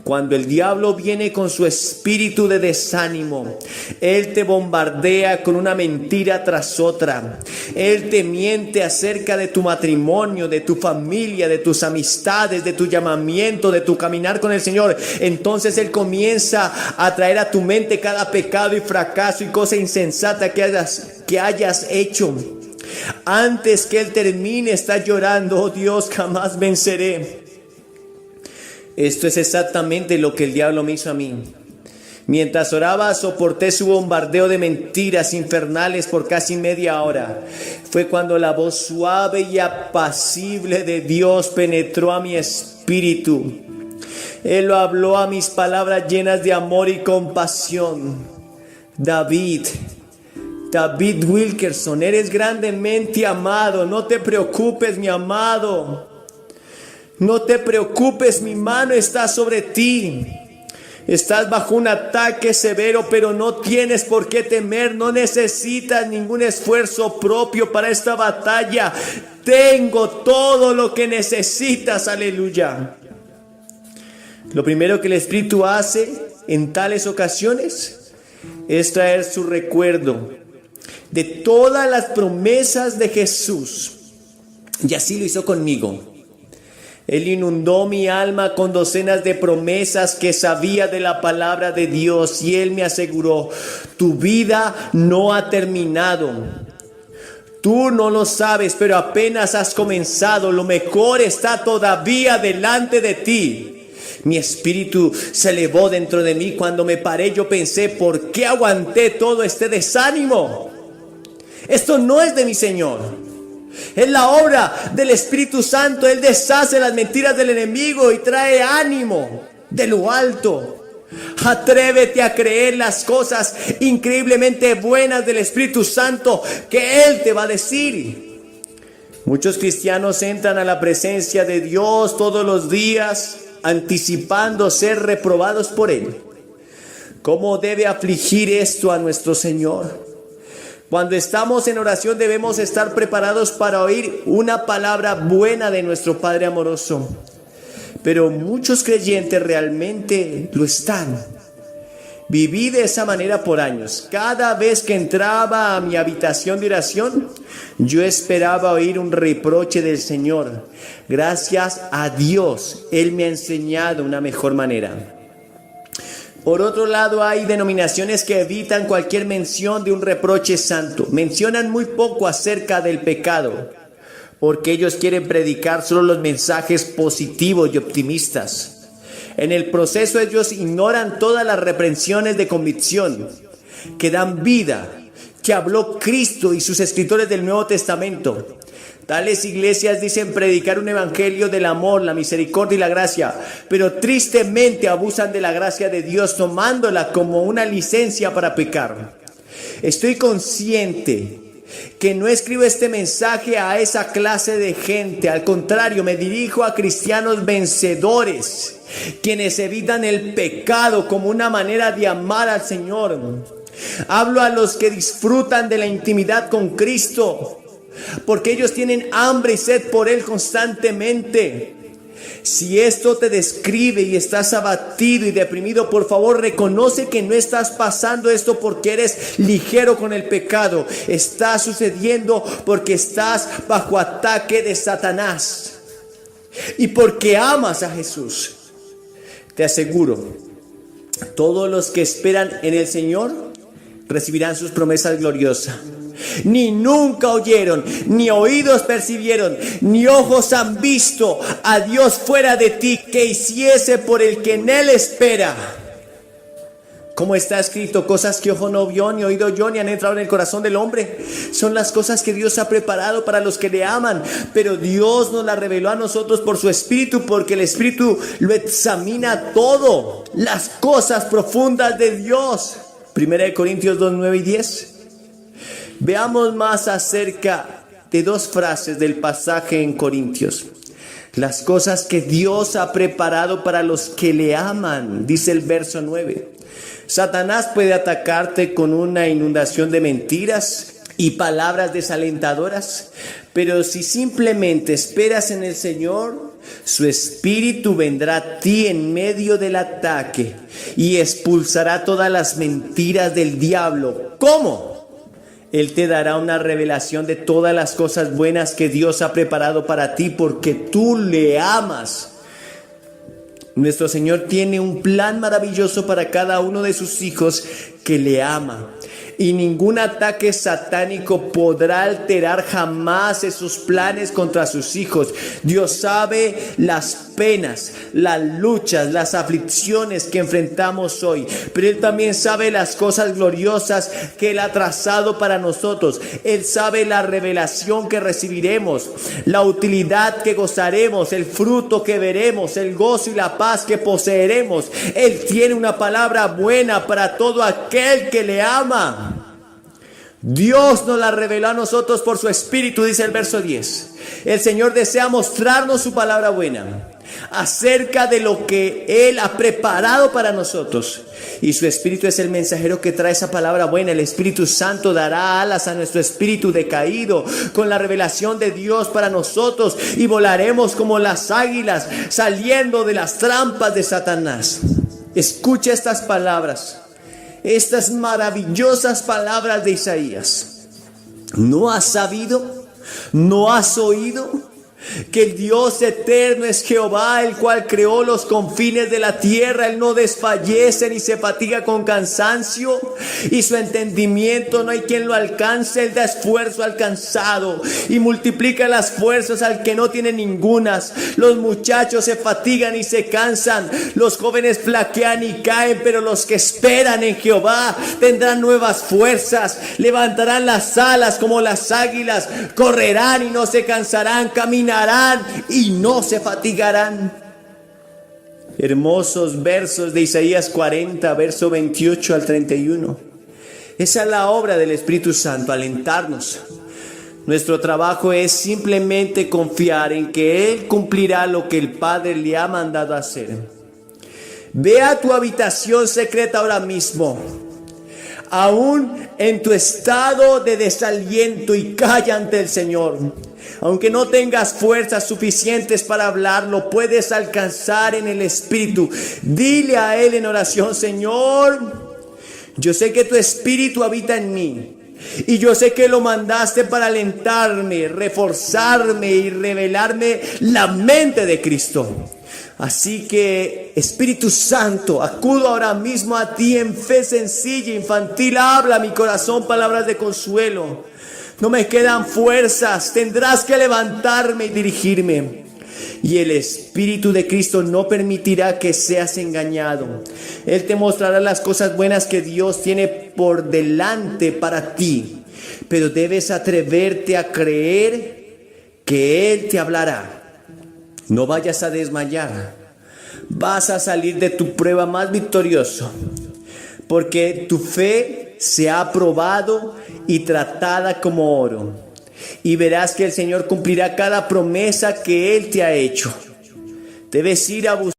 Cuando el diablo viene con su espíritu de desánimo, él te bombardea con una mentira tras otra. Él te miente acerca de tu matrimonio, de tu familia, de tus amistades, de tu llamamiento, de tu caminar con el Señor. Entonces él comienza a traer a tu mente cada pecado y fracaso y cosa insensata que hayas hecho. Antes que él termine, estás llorando: oh Dios, jamás venceré. Esto es exactamente lo que el diablo me hizo a mí. Mientras oraba, soporté su bombardeo de mentiras infernales por casi media hora. Fue cuando la voz suave y apacible de Dios penetró a mi espíritu. Él lo habló a mis palabras llenas de amor y compasión. David Wilkerson, eres grandemente amado. No te preocupes, mi amado. No te preocupes, mi mano está sobre ti. Estás bajo un ataque severo, pero no tienes por qué temer. No necesitas ningún esfuerzo propio para esta batalla. Tengo todo lo que necesitas. Aleluya. Lo primero que el Espíritu hace en tales ocasiones es traer su recuerdo de todas las promesas de Jesús. Y así lo hizo conmigo. Él inundó mi alma con docenas de promesas que sabía de la palabra de Dios, y Él me aseguró: tu vida no ha terminado. Tú no lo sabes, pero apenas has comenzado. Lo mejor está todavía delante de ti. Mi espíritu se elevó dentro de mí. Cuando me paré, yo pensé: ¿por qué aguanté todo este desánimo? Esto no es de mi Señor. Es la obra del Espíritu Santo. Él deshace las mentiras del enemigo y trae ánimo de lo alto. Atrévete a creer las cosas increíblemente buenas del Espíritu Santo que Él te va a decir. Muchos cristianos entran a la presencia de Dios todos los días anticipando ser reprobados por Él. ¿Cómo debe afligir esto a nuestro Señor? Cuando estamos en oración debemos estar preparados para oír una palabra buena de nuestro Padre amoroso. Pero muchos creyentes realmente lo están. Viví de esa manera por años. Cada vez que entraba a mi habitación de oración, yo esperaba oír un reproche del Señor. Gracias a Dios, Él me ha enseñado una mejor manera. Por otro lado, hay denominaciones que evitan cualquier mención de un reproche santo. Mencionan muy poco acerca del pecado, porque ellos quieren predicar solo los mensajes positivos y optimistas. En el proceso ellos ignoran todas las reprensiones de convicción que dan vida, que habló Cristo y sus escritores del Nuevo Testamento. Tales iglesias dicen predicar un evangelio del amor, la misericordia y la gracia, pero tristemente abusan de la gracia de Dios tomándola como una licencia para pecar. Estoy consciente que no escribo este mensaje a esa clase de gente. Al contrario, me dirijo a cristianos vencedores, quienes evitan el pecado como una manera de amar al Señor. Hablo a los que disfrutan de la intimidad con Cristo, porque ellos tienen hambre y sed por Él constantemente. Si esto te describe y estás abatido y deprimido, por favor reconoce que no estás pasando esto porque eres ligero con el pecado. Está sucediendo porque estás bajo ataque de Satanás y porque amas a Jesús. Te aseguro, todos los que esperan en el Señor recibirán sus promesas gloriosas. Ni nunca oyeron, ni oídos percibieron, ni ojos han visto a Dios fuera de ti, que hiciese por el que en Él espera. Como está escrito: cosas que ojo no vio, ni oído yo, ni han entrado en el corazón del hombre. Son las cosas que Dios ha preparado para los que le aman, pero Dios nos las reveló a nosotros por su Espíritu, porque el Espíritu lo examina todo, las cosas profundas de Dios. 1 Corintios 2, 9 y 10. Veamos más acerca de dos frases del pasaje en Corintios. Las cosas que Dios ha preparado para los que le aman, dice el verso 9. Satanás puede atacarte con una inundación de mentiras y palabras desalentadoras, pero si simplemente esperas en el Señor, Su espíritu vendrá a ti en medio del ataque y expulsará todas las mentiras del diablo. ¿Cómo? Él te dará una revelación de todas las cosas buenas que Dios ha preparado para ti porque tú le amas. Nuestro Señor tiene un plan maravilloso para cada uno de sus hijos que le ama. Y ningún ataque satánico podrá alterar jamás esos planes contra sus hijos. Dios sabe las penas, las luchas, las aflicciones que enfrentamos hoy. Pero Él también sabe las cosas gloriosas que Él ha trazado para nosotros. Él sabe la revelación que recibiremos, la utilidad que gozaremos, el fruto que veremos, el gozo y la paz que poseeremos. Él tiene una palabra buena para todo aquel que le ama. Dios nos la reveló a nosotros por su Espíritu, dice el verso 10. El Señor desea mostrarnos su palabra buena acerca de lo que Él ha preparado para nosotros. Y su Espíritu es el mensajero que trae esa palabra buena. El Espíritu Santo dará alas a nuestro espíritu decaído con la revelación de Dios para nosotros y volaremos como las águilas saliendo de las trampas de Satanás. Escucha estas palabras. Estas maravillosas palabras de Isaías. ¿No has sabido? ¿No has oído? Que el Dios eterno es Jehová, el cual creó los confines de la tierra. Él no desfallece ni se fatiga con cansancio, y su entendimiento no hay quien lo alcance. Él da esfuerzo al cansado y multiplica las fuerzas al que no tiene ningunas. Los muchachos se fatigan y se cansan, los jóvenes flaquean y caen, pero los que esperan en Jehová tendrán nuevas fuerzas, levantarán las alas como las águilas, correrán y no se cansarán, caminarán y no se fatigarán. Hermosos versos de Isaías 40, verso 28 al 31. Esa es la obra del Espíritu Santo, alentarnos. Nuestro trabajo es simplemente confiar en que Él cumplirá lo que el Padre le ha mandado hacer. Ve a tu habitación secreta ahora mismo, aún en tu estado de desaliento, y calla ante el Señor. Aunque no tengas fuerzas suficientes para hablar, lo puedes alcanzar en el Espíritu. Dile a Él en oración: Señor, yo sé que tu Espíritu habita en mí, y yo sé que lo mandaste para alentarme, reforzarme y revelarme la mente de Cristo. Así que, Espíritu Santo, acudo ahora mismo a ti en fe sencilla, infantil. Habla a mi corazón palabras de consuelo. No me quedan fuerzas, tendrás que levantarme y dirigirme. Y el Espíritu de Cristo no permitirá que seas engañado. Él te mostrará las cosas buenas que Dios tiene por delante para ti. Pero debes atreverte a creer que Él te hablará. No vayas a desmayar. Vas a salir de tu prueba más victorioso, porque tu fe se ha probado y tratada como oro, y verás que el Señor cumplirá cada promesa que Él te ha hecho. Debes ir a buscar.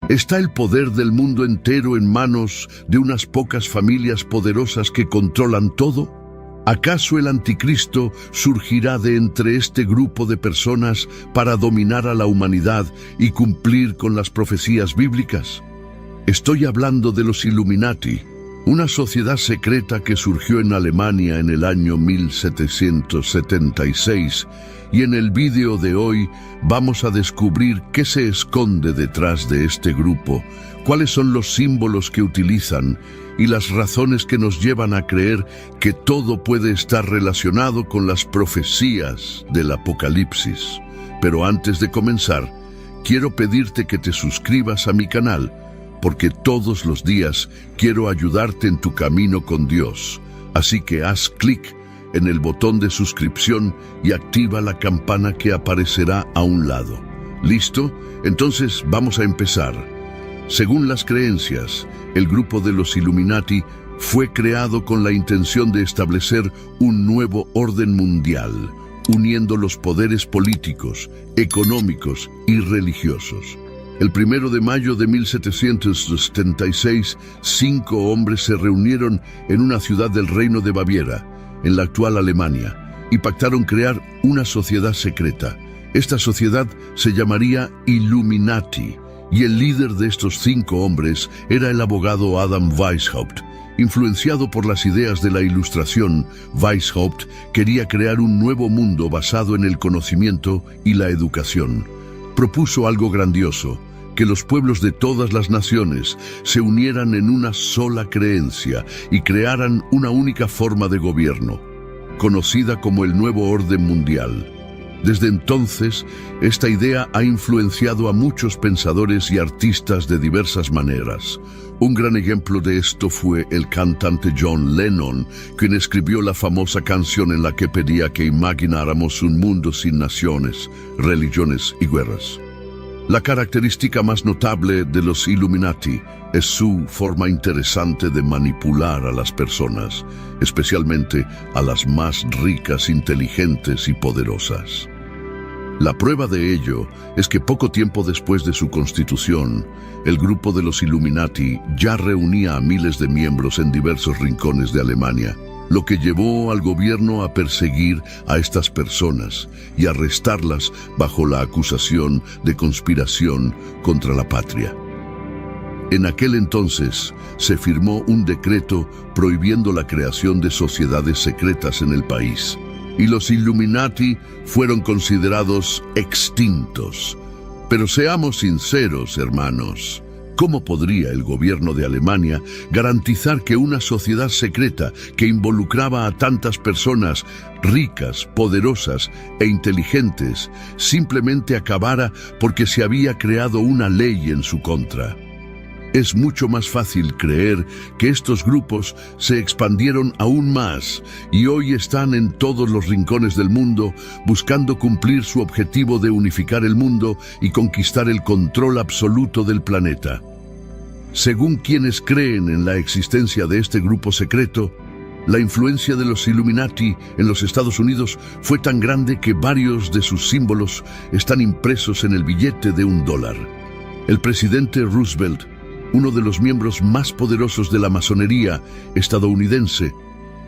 ¿Está el poder del mundo entero en manos de unas pocas familias poderosas que controlan todo? ¿Acaso el anticristo surgirá de entre este grupo de personas para dominar a la humanidad y cumplir con las profecías bíblicas? Estoy hablando de los Illuminati, una sociedad secreta que surgió en Alemania en el año 1776, y en el vídeo de hoy vamos a descubrir qué se esconde detrás de este grupo, cuáles son los símbolos que utilizan y las razones que nos llevan a creer que todo puede estar relacionado con las profecías del Apocalipsis. Pero antes de comenzar, quiero pedirte que te suscribas a mi canal, porque todos los días quiero ayudarte en tu camino con Dios. Así que haz clic en el botón de suscripción y activa la campana que aparecerá a un lado. ¿Listo? Entonces vamos a empezar. Según las creencias, el grupo de los Illuminati fue creado con la intención de establecer un nuevo orden mundial, uniendo los poderes políticos, económicos y religiosos. El 1 de mayo de 1776, 5 hombres se reunieron en una ciudad del Reino de Baviera, en la actual Alemania, y pactaron crear una sociedad secreta, Esta sociedad se llamaría Illuminati, y el líder de estos 5 hombres era el abogado Adam Weishaupt. Influenciado por las ideas de la Ilustración, Weishaupt quería crear un nuevo mundo basado en el conocimiento y la educación. Propuso algo grandioso: que los pueblos de todas las naciones se unieran en una sola creencia y crearan una única forma de gobierno, conocida como el Nuevo Orden Mundial. Desde entonces, esta idea ha influenciado a muchos pensadores y artistas de diversas maneras. Un gran ejemplo de esto fue el cantante John Lennon, quien escribió la famosa canción en la que pedía que imagináramos un mundo sin naciones, religiones y guerras. La característica más notable de los Illuminati es su forma interesante de manipular a las personas, especialmente a las más ricas, inteligentes y poderosas. La prueba de ello es que poco tiempo después de su constitución, el grupo de los Illuminati ya reunía a miles de miembros en diversos rincones de Alemania, lo que llevó al gobierno a perseguir a estas personas y arrestarlas bajo la acusación de conspiración contra la patria. En aquel entonces se firmó un decreto prohibiendo la creación de sociedades secretas en el país, y los Illuminati fueron considerados extintos. Pero seamos sinceros, hermanos, ¿cómo podría el gobierno de Alemania garantizar que una sociedad secreta que involucraba a tantas personas ricas, poderosas e inteligentes simplemente acabara porque se había creado una ley en su contra? Es mucho más fácil creer que estos grupos se expandieron aún más y hoy están en todos los rincones del mundo buscando cumplir su objetivo de unificar el mundo y conquistar el control absoluto del planeta. Según quienes creen en la existencia de este grupo secreto, la influencia de los Illuminati en los Estados Unidos fue tan grande que varios de sus símbolos están impresos en el billete de $1. El presidente Roosevelt, uno de los miembros más poderosos de la masonería estadounidense,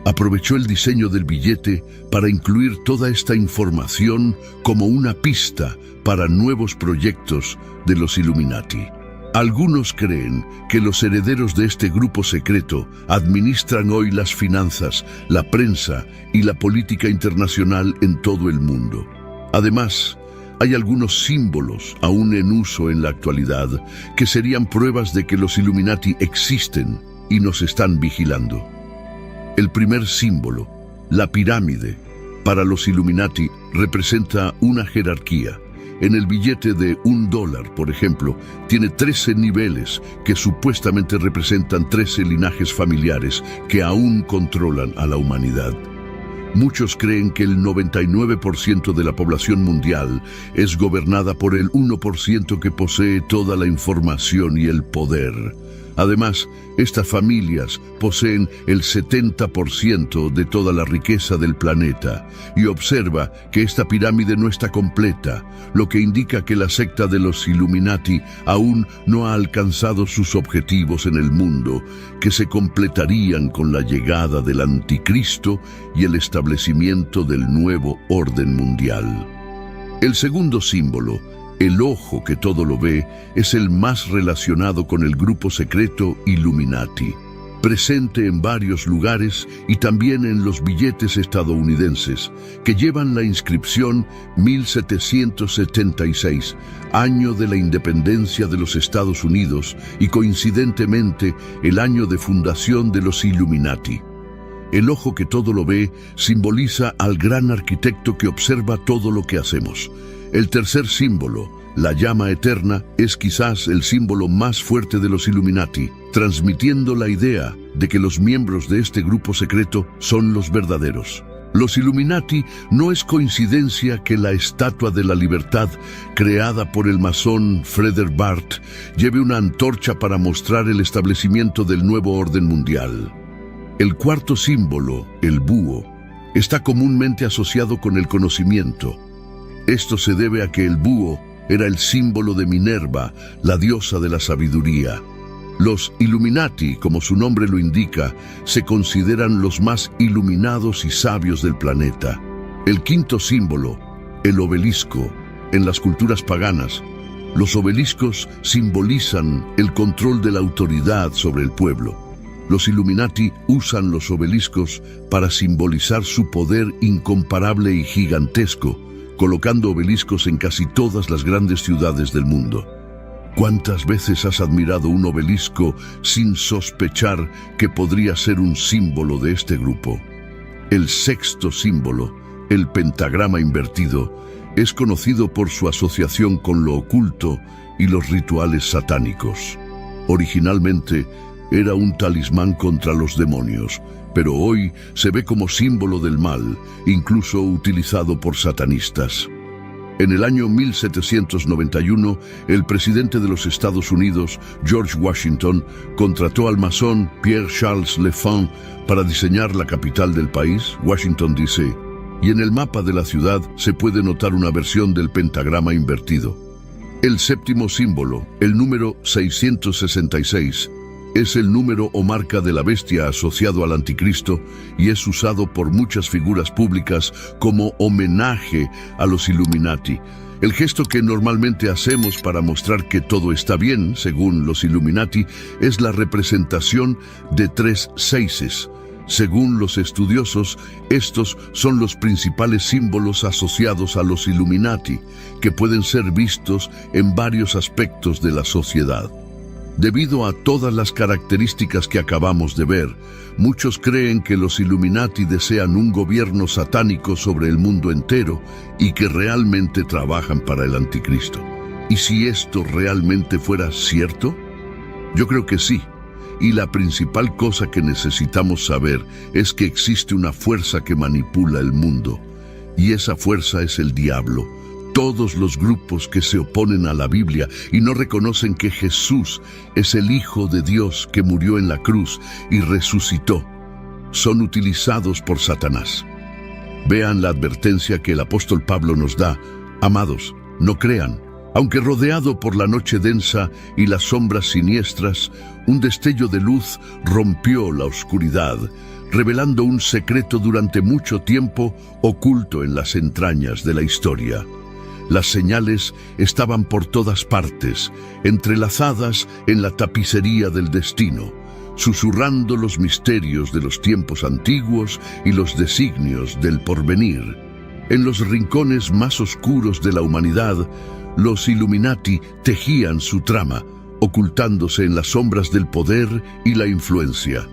aprovechó el diseño del billete para incluir toda esta información como una pista para nuevos proyectos de los Illuminati. Algunos creen que los herederos de este grupo secreto administran hoy las finanzas, la prensa y la política internacional en todo el mundo. Además, hay algunos símbolos aún en uso en la actualidad que serían pruebas de que los Illuminati existen y nos están vigilando. El primer símbolo, la pirámide, para los Illuminati representa una jerarquía. En el billete de $1, por ejemplo, tiene 13 niveles que supuestamente representan 13 linajes familiares que aún controlan a la humanidad. Muchos creen que el 99% de la población mundial es gobernada por el 1% que posee toda la información y el poder. Además, estas familias poseen el 70% de toda la riqueza del planeta, y observa que esta pirámide no está completa, lo que indica que la secta de los Illuminati aún no ha alcanzado sus objetivos en el mundo, que se completarían con la llegada del Anticristo y el establecimiento del nuevo orden mundial. El segundo símbolo, el ojo que todo lo ve, es el más relacionado con el grupo secreto Illuminati, presente en varios lugares y también en los billetes estadounidenses, que llevan la inscripción 1776, año de la independencia de los Estados Unidos y coincidentemente el año de fundación de los Illuminati. El ojo que todo lo ve simboliza al gran arquitecto que observa todo lo que hacemos. El tercer símbolo, la llama eterna, es quizás el símbolo más fuerte de los Illuminati, transmitiendo la idea de que los miembros de este grupo secreto son los verdaderos. Los Illuminati no es coincidencia que la Estatua de la Libertad, creada por el masón Frederick Barth, lleve una antorcha para mostrar el establecimiento del nuevo orden mundial. El cuarto símbolo, el búho, está comúnmente asociado con el conocimiento. Esto se debe a que el búho era el símbolo de Minerva, la diosa de la sabiduría. Los Illuminati, como su nombre lo indica, se consideran los más iluminados y sabios del planeta. El quinto símbolo, el obelisco, En las culturas paganas, los obeliscos simbolizan el control de la autoridad sobre el pueblo. Los Illuminati usan los obeliscos para simbolizar su poder incomparable y gigantesco, colocando obeliscos en casi todas las grandes ciudades del mundo. ¿Cuántas veces has admirado un obelisco sin sospechar que podría ser un símbolo de este grupo? El sexto símbolo, el pentagrama invertido, es conocido por su asociación con lo oculto y los rituales satánicos. Originalmente era un talismán contra los demonios, pero hoy se ve como símbolo del mal, incluso utilizado por satanistas. En el año 1791, el presidente de los Estados Unidos, George Washington, contrató al masón Pierre Charles L'Enfant para diseñar la capital del país, Washington D.C., y en el mapa de la ciudad se puede notar una versión del pentagrama invertido. El séptimo símbolo, el número 666, es el número o marca de la bestia asociado al anticristo y es usado por muchas figuras públicas como homenaje a los Illuminati. El gesto que normalmente hacemos para mostrar que todo está bien, según los Illuminati, es la representación de 3 seises. Según los estudiosos, estos son los principales símbolos asociados a los Illuminati, que pueden ser vistos en varios aspectos de la sociedad. Debido a todas las características que acabamos de ver, muchos creen que los Illuminati desean un gobierno satánico sobre el mundo entero y que realmente trabajan para el anticristo. ¿Y si esto realmente fuera cierto? Yo creo que sí. Y la principal cosa que necesitamos saber es que existe una fuerza que manipula el mundo. Y esa fuerza es el diablo. Todos los grupos que se oponen a la Biblia y no reconocen que Jesús es el Hijo de Dios que murió en la cruz y resucitó, son utilizados por Satanás. Vean la advertencia que el apóstol Pablo nos da. Amados, no crean. Aunque rodeado por la noche densa y las sombras siniestras, un destello de luz rompió la oscuridad, revelando un secreto durante mucho tiempo oculto en las entrañas de la historia. Las señales estaban por todas partes, entrelazadas en la tapicería del destino, susurrando los misterios de los tiempos antiguos y los designios del porvenir. En los rincones más oscuros de la humanidad, los Illuminati tejían su trama, ocultándose en las sombras del poder y la influencia.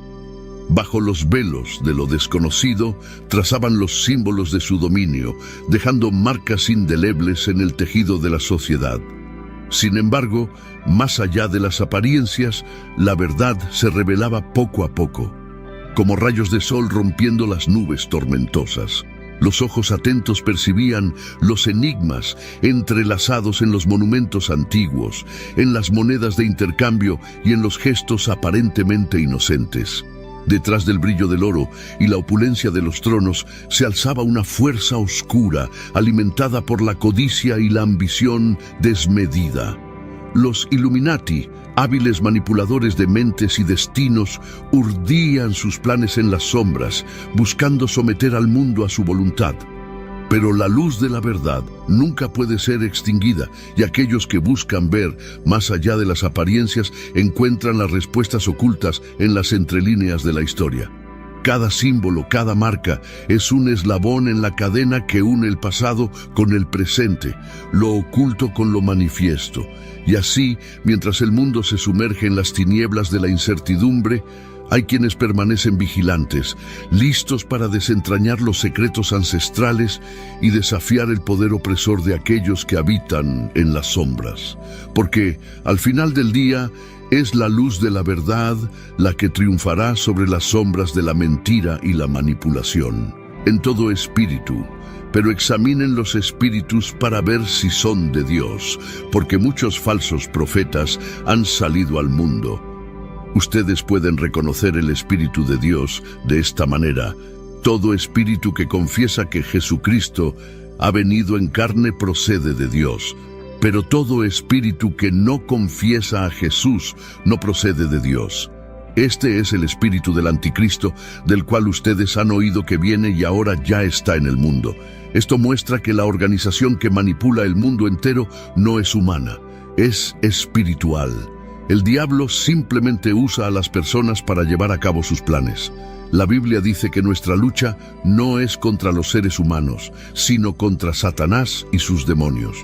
Bajo los velos de lo desconocido, trazaban los símbolos de su dominio, dejando marcas indelebles en el tejido de la sociedad. Sin embargo, más allá de las apariencias, la verdad se revelaba poco a poco, como rayos de sol rompiendo las nubes tormentosas. Los ojos atentos percibían los enigmas entrelazados en los monumentos antiguos, en las monedas de intercambio y en los gestos aparentemente inocentes. Detrás del brillo del oro y la opulencia de los tronos se alzaba una fuerza oscura, alimentada por la codicia y la ambición desmedida. Los Illuminati, hábiles manipuladores de mentes y destinos, urdían sus planes en las sombras, buscando someter al mundo a su voluntad. Pero la luz de la verdad nunca puede ser extinguida, y aquellos que buscan ver más allá de las apariencias encuentran las respuestas ocultas en las entrelíneas de la historia. Cada símbolo, cada marca, es un eslabón en la cadena que une el pasado con el presente, lo oculto con lo manifiesto. Y así, mientras el mundo se sumerge en las tinieblas de la incertidumbre, hay quienes permanecen vigilantes, listos para desentrañar los secretos ancestrales y desafiar el poder opresor de aquellos que habitan en las sombras. Porque, al final del día, es la luz de la verdad la que triunfará sobre las sombras de la mentira y la manipulación. En todo espíritu, pero examinen los espíritus para ver si son de Dios, porque muchos falsos profetas han salido al mundo. Ustedes pueden reconocer el Espíritu de Dios de esta manera. Todo espíritu que confiesa que Jesucristo ha venido en carne procede de Dios, pero todo espíritu que no confiesa a Jesús no procede de Dios. Este es el espíritu del anticristo, del cual ustedes han oído que viene y ahora ya está en el mundo. Esto muestra que la organización que manipula el mundo entero no es humana, es espiritual. El diablo simplemente usa a las personas para llevar a cabo sus planes. La Biblia dice que nuestra lucha no es contra los seres humanos, sino contra Satanás y sus demonios.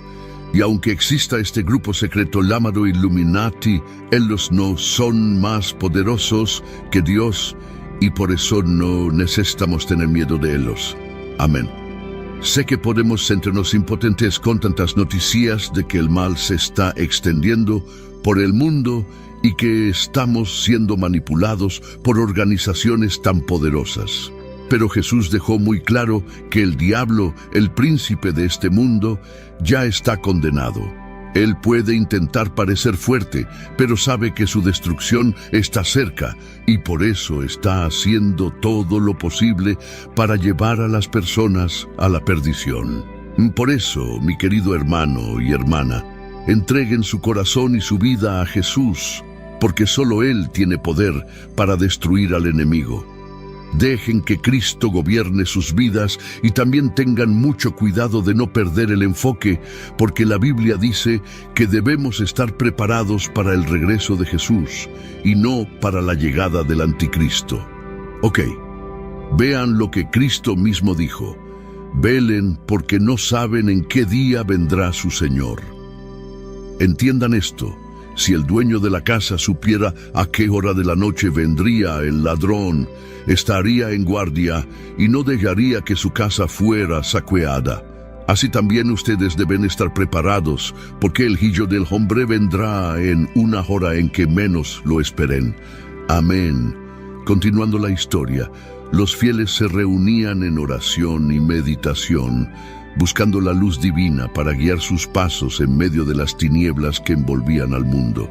Y aunque exista este grupo secreto llamado Illuminati, ellos no son más poderosos que Dios y por eso no necesitamos tener miedo de ellos. Amén. Sé que podemos sentirnos impotentes con tantas noticias de que el mal se está extendiendo por el mundo y que estamos siendo manipulados por organizaciones tan poderosas. Pero Jesús dejó muy claro que el diablo, el príncipe de este mundo, ya está condenado. Él puede intentar parecer fuerte, pero sabe que su destrucción está cerca y por eso está haciendo todo lo posible para llevar a las personas a la perdición. Por eso, mi querido hermano y hermana, entreguen su corazón y su vida a Jesús, porque solo Él tiene poder para destruir al enemigo. Dejen que Cristo gobierne sus vidas y también tengan mucho cuidado de no perder el enfoque, porque la Biblia dice que debemos estar preparados para el regreso de Jesús y no para la llegada del anticristo. Ok, vean lo que Cristo mismo dijo. Velen porque no saben en qué día vendrá su Señor. Entiendan esto. Si el dueño de la casa supiera a qué hora de la noche vendría el ladrón, estaría en guardia y no dejaría que su casa fuera saqueada. Así también ustedes deben estar preparados, porque el Hijo del Hombre vendrá en una hora en que menos lo esperen. Amén. Continuando la historia, los fieles se reunían en oración y meditación, buscando la luz divina para guiar sus pasos en medio de las tinieblas que envolvían al mundo.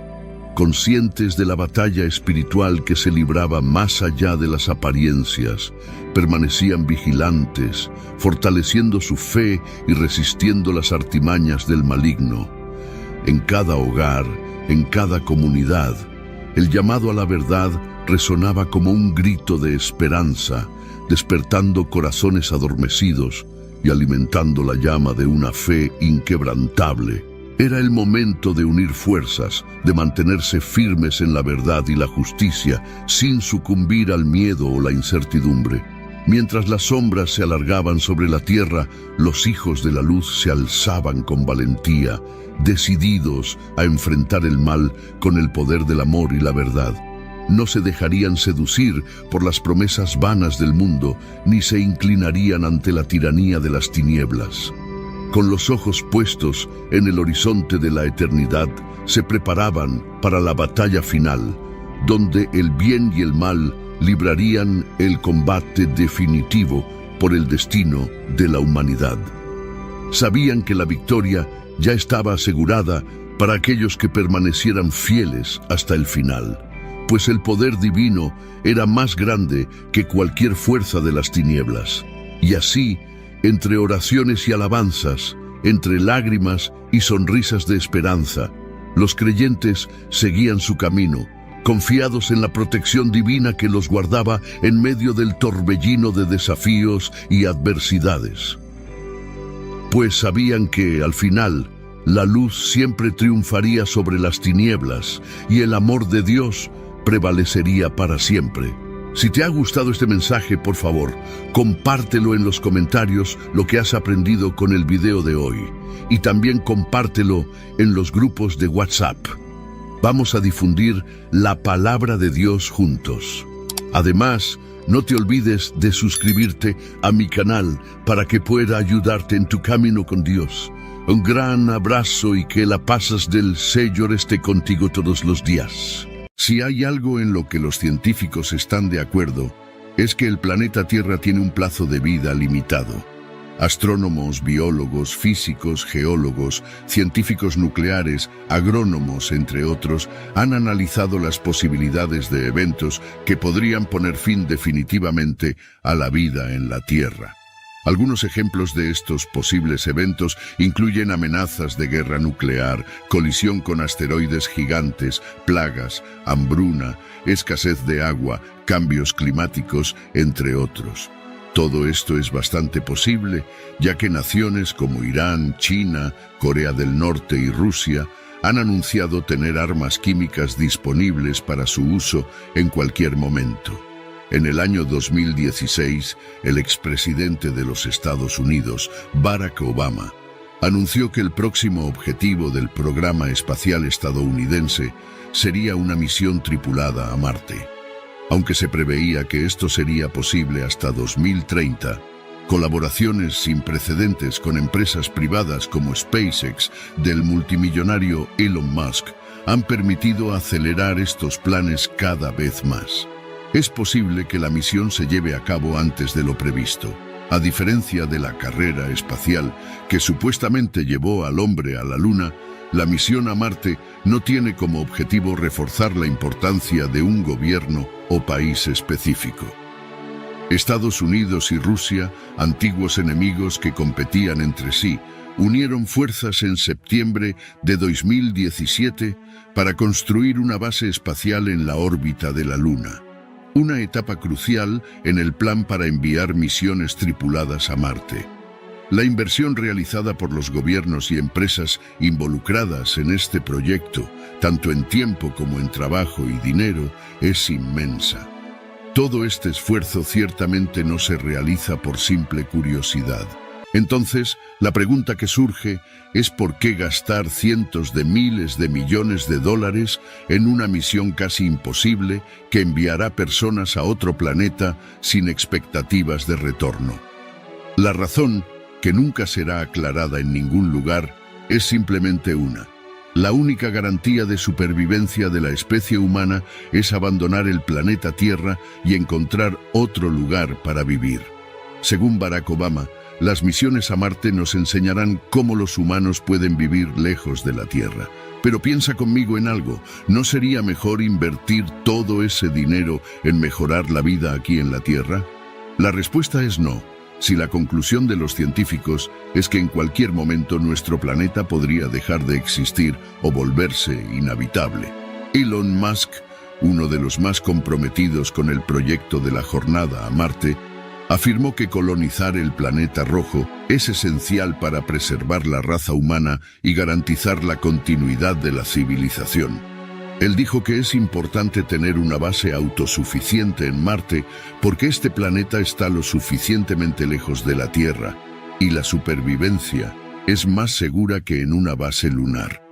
Conscientes de la batalla espiritual que se libraba más allá de las apariencias, permanecían vigilantes, fortaleciendo su fe y resistiendo las artimañas del maligno. En cada hogar, en cada comunidad, el llamado a la verdad resonaba como un grito de esperanza, despertando corazones adormecidos y alimentando la llama de una fe inquebrantable. Era el momento de unir fuerzas, de mantenerse firmes en la verdad y la justicia, sin sucumbir al miedo o la incertidumbre. Mientras las sombras se alargaban sobre la tierra, los hijos de la luz se alzaban con valentía, decididos a enfrentar el mal con el poder del amor y la verdad. No se dejarían seducir por las promesas vanas del mundo, ni se inclinarían ante la tiranía de las tinieblas. Con los ojos puestos en el horizonte de la eternidad, se preparaban para la batalla final, donde el bien y el mal librarían el combate definitivo por el destino de la humanidad. Sabían que la victoria ya estaba asegurada para aquellos que permanecieran fieles hasta el final, pues el poder divino era más grande que cualquier fuerza de las tinieblas. Y así, entre oraciones y alabanzas, entre lágrimas y sonrisas de esperanza, los creyentes seguían su camino, confiados en la protección divina que los guardaba en medio del torbellino de desafíos y adversidades. Pues sabían que, al final, la luz siempre triunfaría sobre las tinieblas y el amor de Dios prevalecería para siempre. Si te ha gustado este mensaje, por favor, compártelo en los comentarios lo que has aprendido con el video de hoy. Y también compártelo en los grupos de WhatsApp. Vamos a difundir la palabra de Dios juntos. Además, no te olvides de suscribirte a mi canal para que pueda ayudarte en tu camino con Dios. Un gran abrazo y que la paz del Señor esté contigo todos los días. Si hay algo en lo que los científicos están de acuerdo, es que el planeta Tierra tiene un plazo de vida limitado. Astrónomos, biólogos, físicos, geólogos, científicos nucleares, agrónomos, entre otros, han analizado las posibilidades de eventos que podrían poner fin definitivamente a la vida en la Tierra. Algunos ejemplos de estos posibles eventos incluyen amenazas de guerra nuclear, colisión con asteroides gigantes, plagas, hambruna, escasez de agua, cambios climáticos, entre otros. Todo esto es bastante posible, ya que naciones como Irán, China, Corea del Norte y Rusia han anunciado tener armas químicas disponibles para su uso en cualquier momento. En el año 2016, el expresidente de los Estados Unidos, Barack Obama, anunció que el próximo objetivo del programa espacial estadounidense sería una misión tripulada a Marte. Aunque se preveía que esto sería posible hasta 2030, colaboraciones sin precedentes con empresas privadas como SpaceX del multimillonario Elon Musk han permitido acelerar estos planes cada vez más. Es posible que la misión se lleve a cabo antes de lo previsto. A diferencia de la carrera espacial que supuestamente llevó al hombre a la Luna, la misión a Marte no tiene como objetivo reforzar la importancia de un gobierno o país específico. Estados Unidos y Rusia, antiguos enemigos que competían entre sí, unieron fuerzas en septiembre de 2017 para construir una base espacial en la órbita de la Luna. Una etapa crucial en el plan para enviar misiones tripuladas a Marte. La inversión realizada por los gobiernos y empresas involucradas en este proyecto, tanto en tiempo como en trabajo y dinero, es inmensa. Todo este esfuerzo ciertamente no se realiza por simple curiosidad. Entonces, la pregunta que surge es ¿por qué gastar cientos de miles de millones de dólares en una misión casi imposible que enviará personas a otro planeta sin expectativas de retorno? La razón, que nunca será aclarada en ningún lugar, es simplemente una. La única garantía de supervivencia de la especie humana es abandonar el planeta Tierra y encontrar otro lugar para vivir. Según Barack Obama, las misiones a Marte nos enseñarán cómo los humanos pueden vivir lejos de la Tierra. Pero piensa conmigo en algo, ¿no sería mejor invertir todo ese dinero en mejorar la vida aquí en la Tierra? La respuesta es no. Si la conclusión de los científicos es que en cualquier momento nuestro planeta podría dejar de existir o volverse inhabitable. Elon Musk, uno de los más comprometidos con el proyecto de la jornada a Marte, afirmó que colonizar el planeta rojo es esencial para preservar la raza humana y garantizar la continuidad de la civilización. Él dijo que es importante tener una base autosuficiente en Marte porque este planeta está lo suficientemente lejos de la Tierra y la supervivencia es más segura que en una base lunar.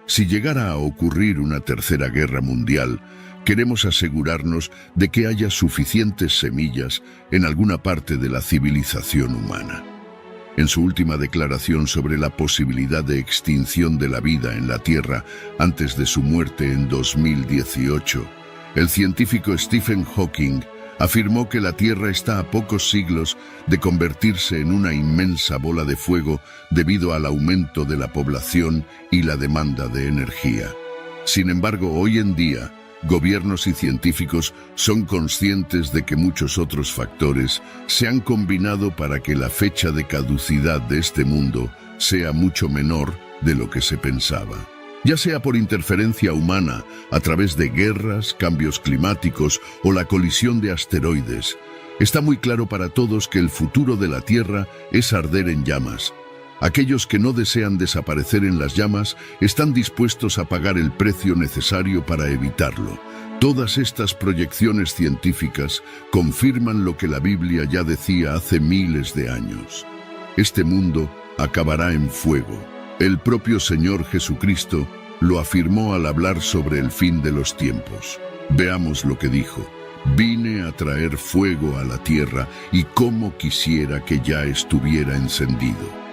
Si llegara a ocurrir una tercera guerra mundial, queremos asegurarnos de que haya suficientes semillas en alguna parte de la civilización humana. En su última declaración sobre la posibilidad de extinción de la vida en la Tierra antes de su muerte en 2018, el científico Stephen Hawking afirmó que la Tierra está a pocos siglos de convertirse en una inmensa bola de fuego debido al aumento de la población y la demanda de energía. Sin embargo, hoy en día, gobiernos y científicos son conscientes de que muchos otros factores se han combinado para que la fecha de caducidad de este mundo sea mucho menor de lo que se pensaba. Ya sea por interferencia humana, a través de guerras, cambios climáticos o la colisión de asteroides, está muy claro para todos que el futuro de la Tierra es arder en llamas. Aquellos que no desean desaparecer en las llamas están dispuestos a pagar el precio necesario para evitarlo. Todas estas proyecciones científicas confirman lo que la Biblia ya decía hace miles de años. Este mundo acabará en fuego. El propio Señor Jesucristo lo afirmó al hablar sobre el fin de los tiempos. Veamos lo que dijo. Vine a traer fuego a la tierra y cómo quisiera que ya estuviera encendido.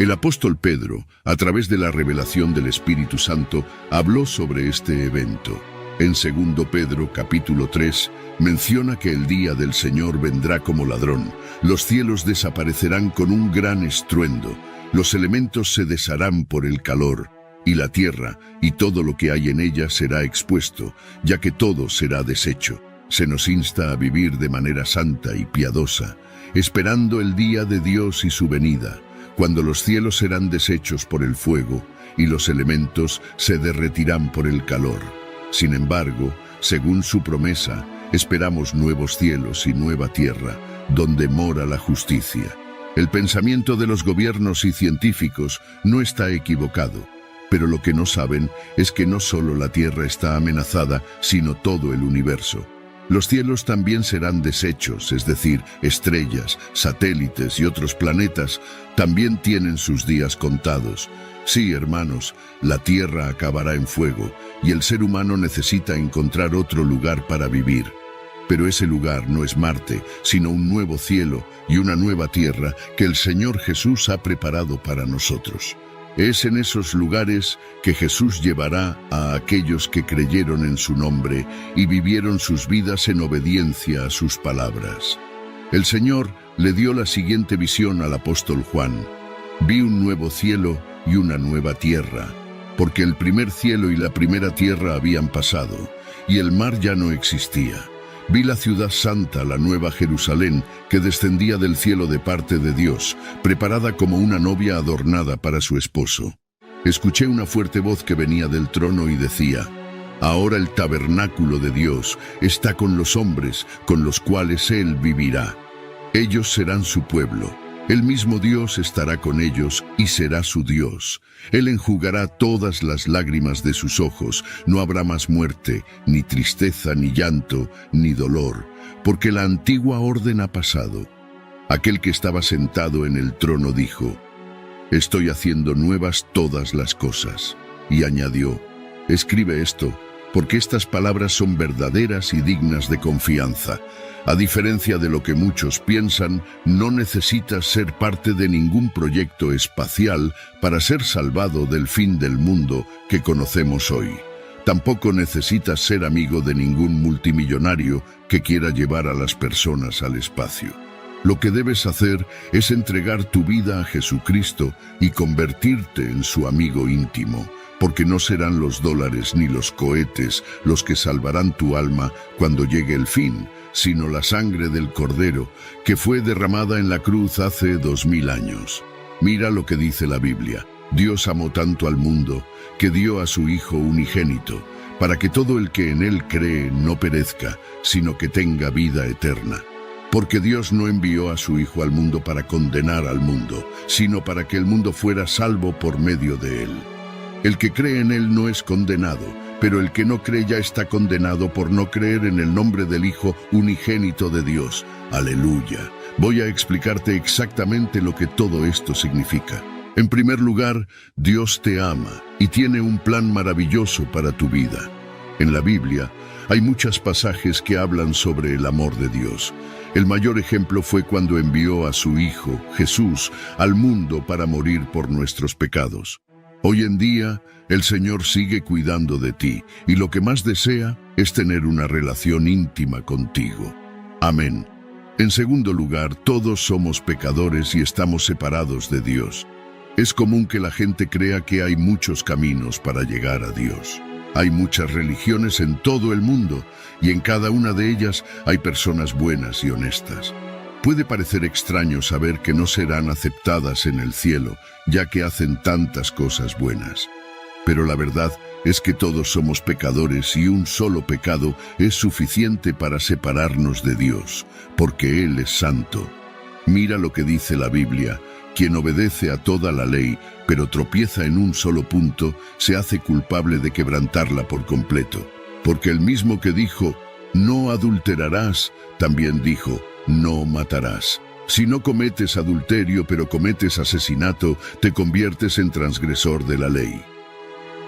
El apóstol Pedro, a través de la revelación del Espíritu Santo, habló sobre este evento. En 2 Pedro, capítulo 3, menciona que el día del Señor vendrá como ladrón. Los cielos desaparecerán con un gran estruendo. Los elementos se desharán por el calor, y la tierra y todo lo que hay en ella será expuesto, ya que todo será deshecho. Se nos insta a vivir de manera santa y piadosa. esperando el día de Dios y su venida, cuando los cielos serán deshechos por el fuego y los elementos se derretirán por el calor. Sin embargo, según su promesa, esperamos nuevos cielos y nueva tierra, donde mora la justicia. El pensamiento de los gobiernos y científicos no está equivocado, pero lo que no saben es que no solo la Tierra está amenazada, sino todo el universo. Los cielos también serán deshechos, es decir, estrellas, satélites y otros planetas también tienen sus días contados. Sí, hermanos, la Tierra acabará en fuego y el ser humano necesita encontrar otro lugar para vivir. Pero ese lugar no es Marte, sino un nuevo cielo y una nueva tierra que el Señor Jesús ha preparado para nosotros. Es en esos lugares que Jesús llevará a aquellos que creyeron en su nombre y vivieron sus vidas en obediencia a sus palabras. El Señor le dio la siguiente visión al apóstol Juan. Vi un nuevo cielo y una nueva tierra, porque el primer cielo y la primera tierra habían pasado, y el mar ya no existía. Vi la ciudad santa, la nueva Jerusalén, que descendía del cielo de parte de Dios, preparada como una novia adornada para su esposo. Escuché una fuerte voz que venía del trono y decía: Ahora el tabernáculo de Dios está con los hombres, con los cuales Él vivirá. Ellos serán su pueblo. El mismo Dios estará con ellos y será su Dios. Él enjugará todas las lágrimas de sus ojos. No habrá más muerte, ni tristeza, ni llanto, ni dolor, porque la antigua orden ha pasado. Aquel que estaba sentado en el trono dijo: Estoy haciendo nuevas todas las cosas. Y añadió: Escribe esto, porque estas palabras son verdaderas y dignas de confianza. A diferencia de lo que muchos piensan, no necesitas ser parte de ningún proyecto espacial para ser salvado del fin del mundo que conocemos hoy. Tampoco necesitas ser amigo de ningún multimillonario que quiera llevar a las personas al espacio. Lo que debes hacer es entregar tu vida a Jesucristo y convertirte en su amigo íntimo, porque no serán los dólares ni los cohetes los que salvarán tu alma cuando llegue el fin, sino la sangre del Cordero, que fue derramada en la cruz hace 2000 años. Mira lo que dice la Biblia. Dios amó tanto al mundo, que dio a su Hijo unigénito, para que todo el que en Él cree no perezca, sino que tenga vida eterna. Porque Dios no envió a su Hijo al mundo para condenar al mundo, sino para que el mundo fuera salvo por medio de Él. El que cree en Él no es condenado, pero el que no cree ya está condenado por no creer en el nombre del Hijo unigénito de Dios. Aleluya. Voy a explicarte exactamente lo que todo esto significa. En primer lugar, Dios te ama y tiene un plan maravilloso para tu vida. En la Biblia hay muchos pasajes que hablan sobre el amor de Dios. El mayor ejemplo fue cuando envió a su Hijo, Jesús, al mundo para morir por nuestros pecados. Hoy en día, el Señor sigue cuidando de ti y lo que más desea es tener una relación íntima contigo. Amén. En segundo lugar, todos somos pecadores y estamos separados de Dios. Es común que la gente crea que hay muchos caminos para llegar a Dios. Hay muchas religiones en todo el mundo y en cada una de ellas hay personas buenas y honestas. Puede parecer extraño saber que no serán aceptadas en el cielo, ya que hacen tantas cosas buenas. Pero la verdad es que todos somos pecadores y un solo pecado es suficiente para separarnos de Dios, porque Él es santo. Mira lo que dice la Biblia: quien obedece a toda la ley, pero tropieza en un solo punto, se hace culpable de quebrantarla por completo. Porque el mismo que dijo, no adulterarás, también dijo, no matarás. Si no cometes adulterio, pero cometes asesinato, te conviertes en transgresor de la ley.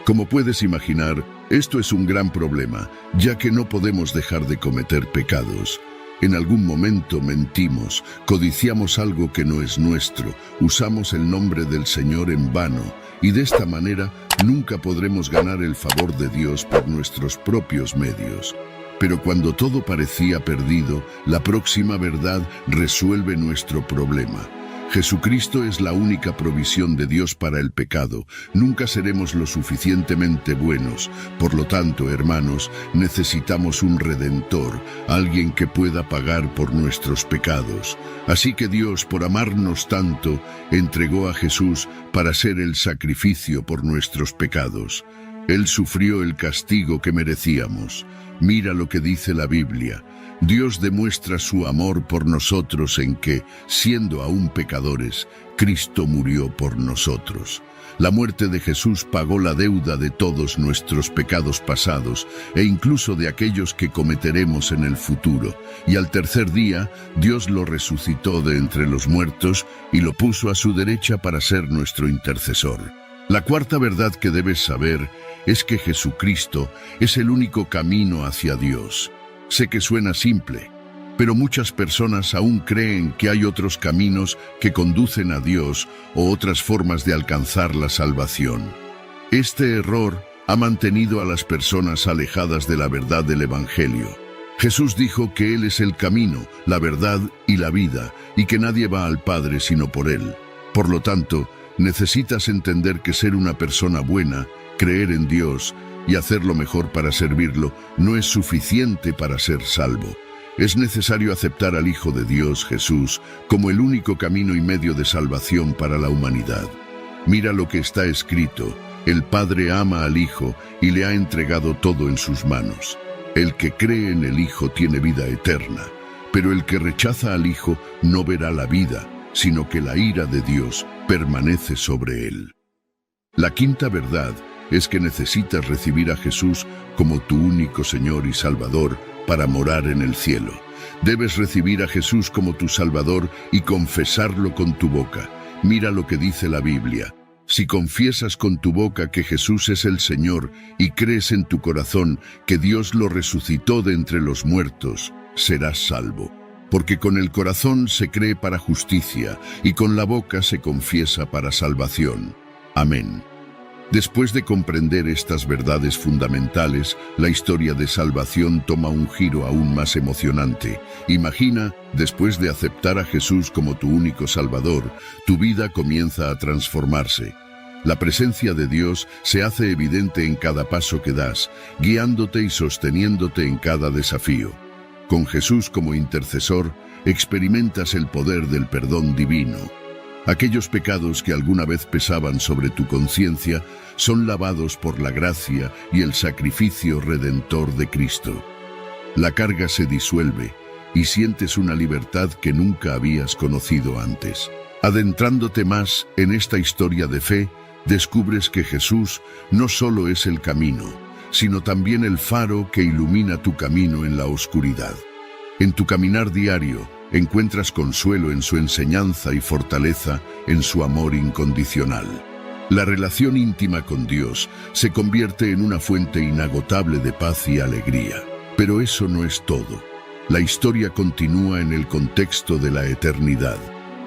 Como puedes imaginar, esto es un gran problema, ya que no podemos dejar de cometer pecados. En algún momento mentimos, codiciamos algo que no es nuestro, usamos el nombre del Señor en vano, y de esta manera nunca podremos ganar el favor de Dios por nuestros propios medios. Pero cuando todo parecía perdido, la próxima verdad resuelve nuestro problema. Jesucristo es la única provisión de Dios para el pecado. Nunca seremos lo suficientemente buenos. Por lo tanto, hermanos, necesitamos un Redentor, alguien que pueda pagar por nuestros pecados. Así que Dios, por amarnos tanto, entregó a Jesús para ser el sacrificio por nuestros pecados. Él sufrió el castigo que merecíamos. Mira lo que dice la Biblia. Dios demuestra su amor por nosotros en que, siendo aún pecadores, Cristo murió por nosotros. La muerte de Jesús pagó la deuda de todos nuestros pecados pasados e incluso de aquellos que cometeremos en el futuro. Y al tercer día, Dios lo resucitó de entre los muertos y lo puso a su derecha para ser nuestro intercesor. La cuarta verdad que debes saber es que Jesucristo es el único camino hacia Dios. Sé que suena simple, pero muchas personas aún creen que hay otros caminos que conducen a Dios o otras formas de alcanzar la salvación. Este error ha mantenido a las personas alejadas de la verdad del Evangelio. Jesús dijo que Él es el camino, la verdad y la vida, y que nadie va al Padre sino por Él. Por lo tanto, necesitas entender que ser una persona buena, creer en Dios y hacer lo mejor para servirlo no es suficiente para ser salvo. Es necesario aceptar al Hijo de Dios, Jesús, como el único camino y medio de salvación para la humanidad. Mira lo que está escrito: el Padre ama al Hijo y le ha entregado todo en sus manos. El que cree en el Hijo tiene vida eterna, pero el que rechaza al Hijo no verá la vida, sino que la ira de Dios permanece sobre él. La quinta verdad es que necesitas recibir a Jesús como tu único Señor y Salvador para morar en el cielo. Debes recibir a Jesús como tu Salvador y confesarlo con tu boca. Mira lo que dice la Biblia. Si confiesas con tu boca que Jesús es el Señor y crees en tu corazón que Dios lo resucitó de entre los muertos, serás salvo. Porque con el corazón se cree para justicia y con la boca se confiesa para salvación. Amén. Después de comprender estas verdades fundamentales, la historia de salvación toma un giro aún más emocionante. Imagina, después de aceptar a Jesús como tu único Salvador, tu vida comienza a transformarse. La presencia de Dios se hace evidente en cada paso que das, guiándote y sosteniéndote en cada desafío. Con Jesús como intercesor, experimentas el poder del perdón divino. Aquellos pecados que alguna vez pesaban sobre tu conciencia son lavados por la gracia y el sacrificio redentor de Cristo. La carga se disuelve y sientes una libertad que nunca habías conocido antes. Adentrándote más en esta historia de fe, descubres que Jesús no solo es el camino, sino también el faro que ilumina tu camino en la oscuridad. En tu caminar diario, encuentras consuelo en su enseñanza y fortaleza en su amor incondicional. La relación íntima con Dios se convierte en una fuente inagotable de paz y alegría. Pero eso no es todo. La historia continúa en el contexto de la eternidad.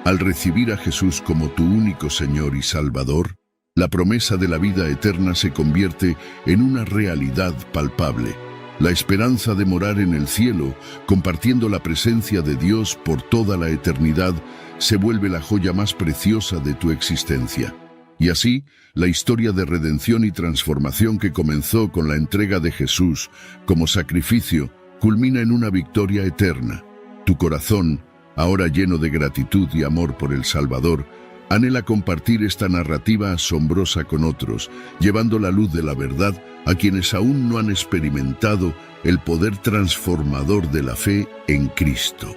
Al recibir a Jesús como tu único Señor y Salvador, la promesa de la vida eterna se convierte en una realidad palpable. La esperanza de morar en el cielo, compartiendo la presencia de Dios por toda la eternidad, se vuelve la joya más preciosa de tu existencia. Y así, la historia de redención y transformación que comenzó con la entrega de Jesús como sacrificio, culmina en una victoria eterna. Tu corazón, ahora lleno de gratitud y amor por el Salvador, anhela compartir esta narrativa asombrosa con otros, llevando la luz de la verdad a quienes aún no han experimentado el poder transformador de la fe en Cristo.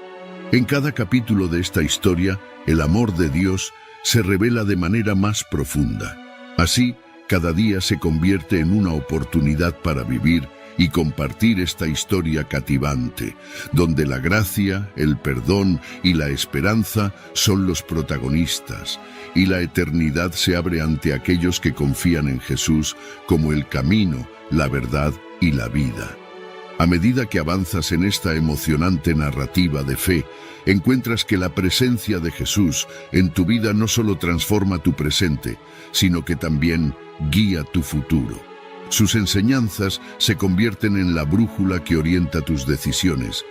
En cada capítulo de esta historia, el amor de Dios se revela de manera más profunda. Así, cada día se convierte en una oportunidad para vivir y compartir esta historia cativante, donde la gracia, el perdón y la esperanza son los protagonistas, y la eternidad se abre ante aquellos que confían en Jesús como el camino, la verdad y la vida. A medida que avanzas en esta emocionante narrativa de fe, encuentras que la presencia de Jesús en tu vida no solo transforma tu presente, sino que también guía tu futuro. Sus enseñanzas se convierten en la brújula que orienta tus decisiones.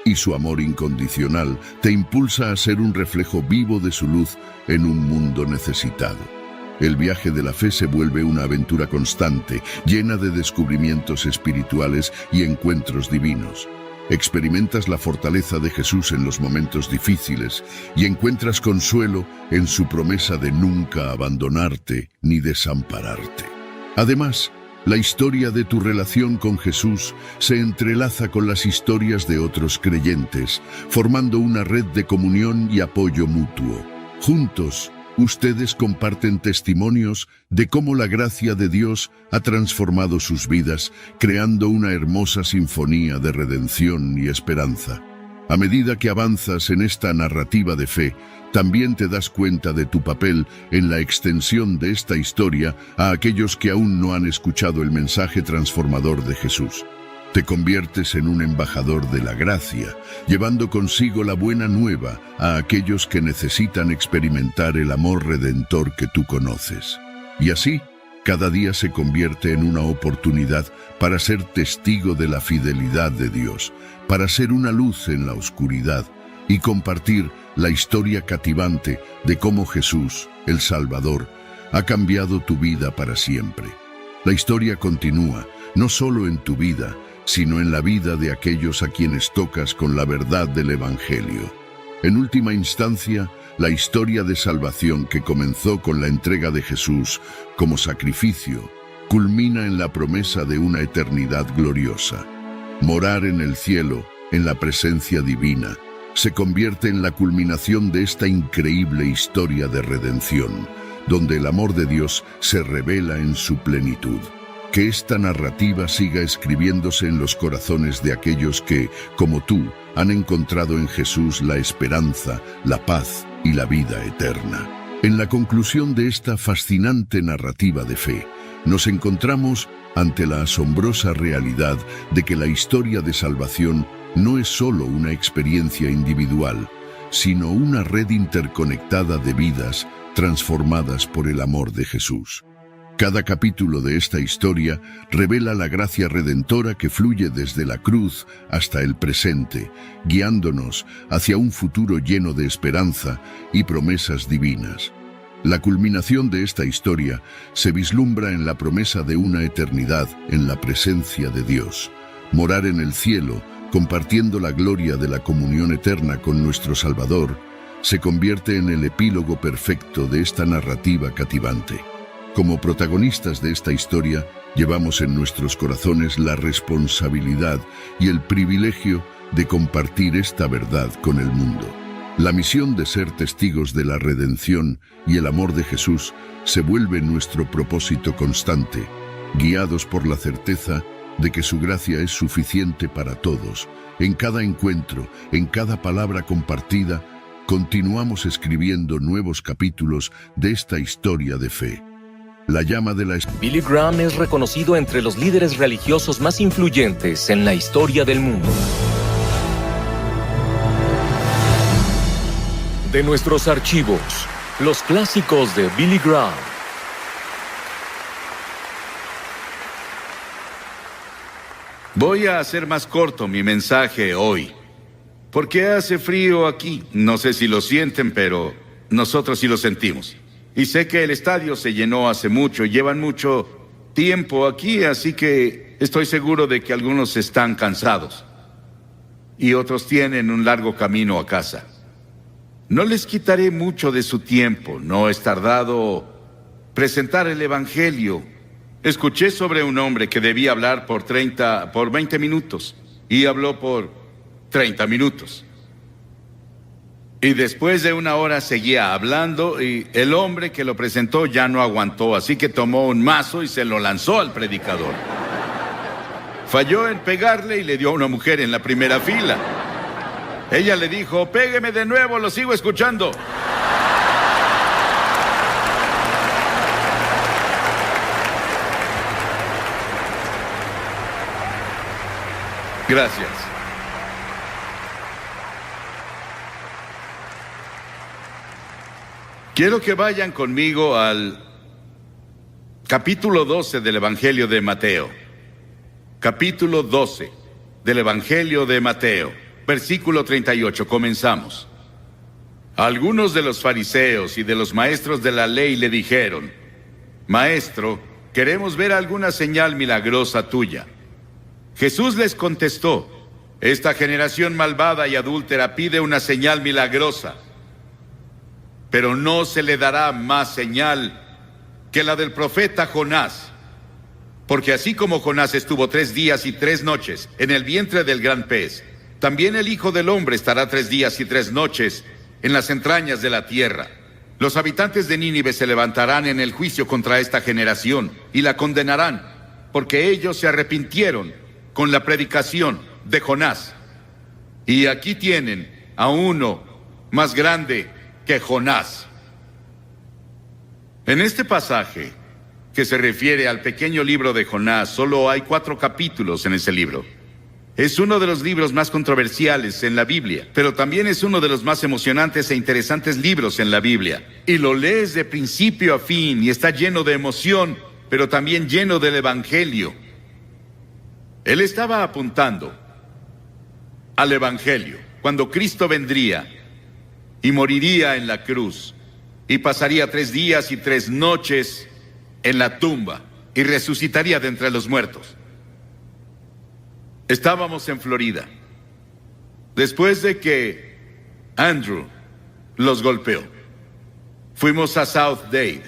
y su amor incondicional te impulsa a ser un reflejo vivo de su luz en un mundo necesitado. El viaje de la fe se vuelve una aventura constante, llena de descubrimientos espirituales y encuentros divinos. Experimentas la fortaleza de Jesús en los momentos difíciles y encuentras consuelo en su promesa de nunca abandonarte ni desampararte. Además, la historia de tu relación con Jesús se entrelaza con las historias de otros creyentes, formando una red de comunión y apoyo mutuo. Juntos, ustedes comparten testimonios de cómo la gracia de Dios ha transformado sus vidas, creando una hermosa sinfonía de redención y esperanza. A medida que avanzas en esta narrativa de fe, también te das cuenta de tu papel en la extensión de esta historia a aquellos que aún no han escuchado el mensaje transformador de Jesús. Te conviertes en un embajador de la gracia, llevando consigo la buena nueva a aquellos que necesitan experimentar el amor redentor que tú conoces. Y así, cada día se convierte en una oportunidad para ser testigo de la fidelidad de Dios, para ser una luz en la oscuridad y compartir la historia cativante de cómo Jesús, el Salvador, ha cambiado tu vida para siempre. La historia continúa, no solo en tu vida, sino en la vida de aquellos a quienes tocas con la verdad del Evangelio. En última instancia, la historia de salvación que comenzó con la entrega de Jesús como sacrificio, culmina en la promesa de una eternidad gloriosa. Morar en el cielo, en la presencia divina, se convierte en la culminación de esta increíble historia de redención, donde el amor de Dios se revela en su plenitud. Que esta narrativa siga escribiéndose en los corazones de aquellos que, como tú, han encontrado en Jesús la esperanza, la paz y la vida eterna. En la conclusión de esta fascinante narrativa de fe, nos encontramos ante la asombrosa realidad de que la historia de salvación no es solo una experiencia individual, sino una red interconectada de vidas transformadas por el amor de Jesús. Cada capítulo de esta historia revela la gracia redentora que fluye desde la cruz hasta el presente, guiándonos hacia un futuro lleno de esperanza y promesas divinas. La culminación de esta historia se vislumbra en la promesa de una eternidad en la presencia de Dios. Morar en el cielo, compartiendo la gloria de la comunión eterna con nuestro Salvador, se convierte en el epílogo perfecto de esta narrativa cativante. Como protagonistas de esta historia, llevamos en nuestros corazones la responsabilidad y el privilegio de compartir esta verdad con el mundo. La misión de ser testigos de la redención y el amor de Jesús se vuelve nuestro propósito constante, guiados por la certeza de que su gracia es suficiente para todos. En cada encuentro, en cada palabra compartida, continuamos escribiendo nuevos capítulos de esta historia de fe. La llama de la... Billy Graham es reconocido entre los líderes religiosos más influyentes en la historia del mundo. De nuestros archivos, los clásicos de Billy Graham. Voy a hacer más corto mi mensaje hoy, porque hace frío aquí. No sé si lo sienten, pero nosotros sí lo sentimos. Y sé que el estadio se llenó hace mucho y llevan mucho tiempo aquí, así que estoy seguro de que algunos están cansados y otros tienen un largo camino a casa. No les quitaré mucho de su tiempo, no es tardado presentar el Evangelio. Escuché sobre un hombre que debía hablar por 20 minutos y habló por 30 minutos. Y después de una hora seguía hablando y el hombre que lo presentó ya no aguantó, así que tomó un mazo y se lo lanzó al predicador. Falló en pegarle y le dio a una mujer en la primera fila. Ella le dijo: "Pégueme de nuevo, lo sigo escuchando". Gracias. Quiero que vayan conmigo al capítulo 12 del Evangelio de Mateo. Capítulo 12 del Evangelio de Mateo. versículo 38, comenzamos. Algunos de los fariseos y de los maestros de la ley le dijeron: Maestro, queremos ver alguna señal milagrosa tuya. Jesús les contestó: Esta generación malvada y adúltera pide una señal milagrosa, pero no se le dará más señal que la del profeta Jonás. Porque así como Jonás estuvo 3 días y 3 noches en el vientre del gran pez, también el Hijo del Hombre estará 3 días y 3 noches en las entrañas de la tierra. Los habitantes de Nínive se levantarán en el juicio contra esta generación y la condenarán, porque ellos se arrepintieron con la predicación de Jonás. Y aquí tienen a uno más grande que Jonás. En este pasaje, que se refiere al pequeño libro de Jonás, solo hay 4 capítulos en ese libro. Es uno de los libros más controversiales en la Biblia, pero también es uno de los más emocionantes e interesantes libros en la Biblia. Y lo lees de principio a fin y está lleno de emoción, pero también lleno del Evangelio. Él estaba apuntando al Evangelio, cuando Cristo vendría y moriría en la cruz y pasaría 3 días y 3 noches en la tumba y resucitaría de entre los muertos. Estábamos en Florida, después de que Andrew los golpeó. Fuimos a South Dade.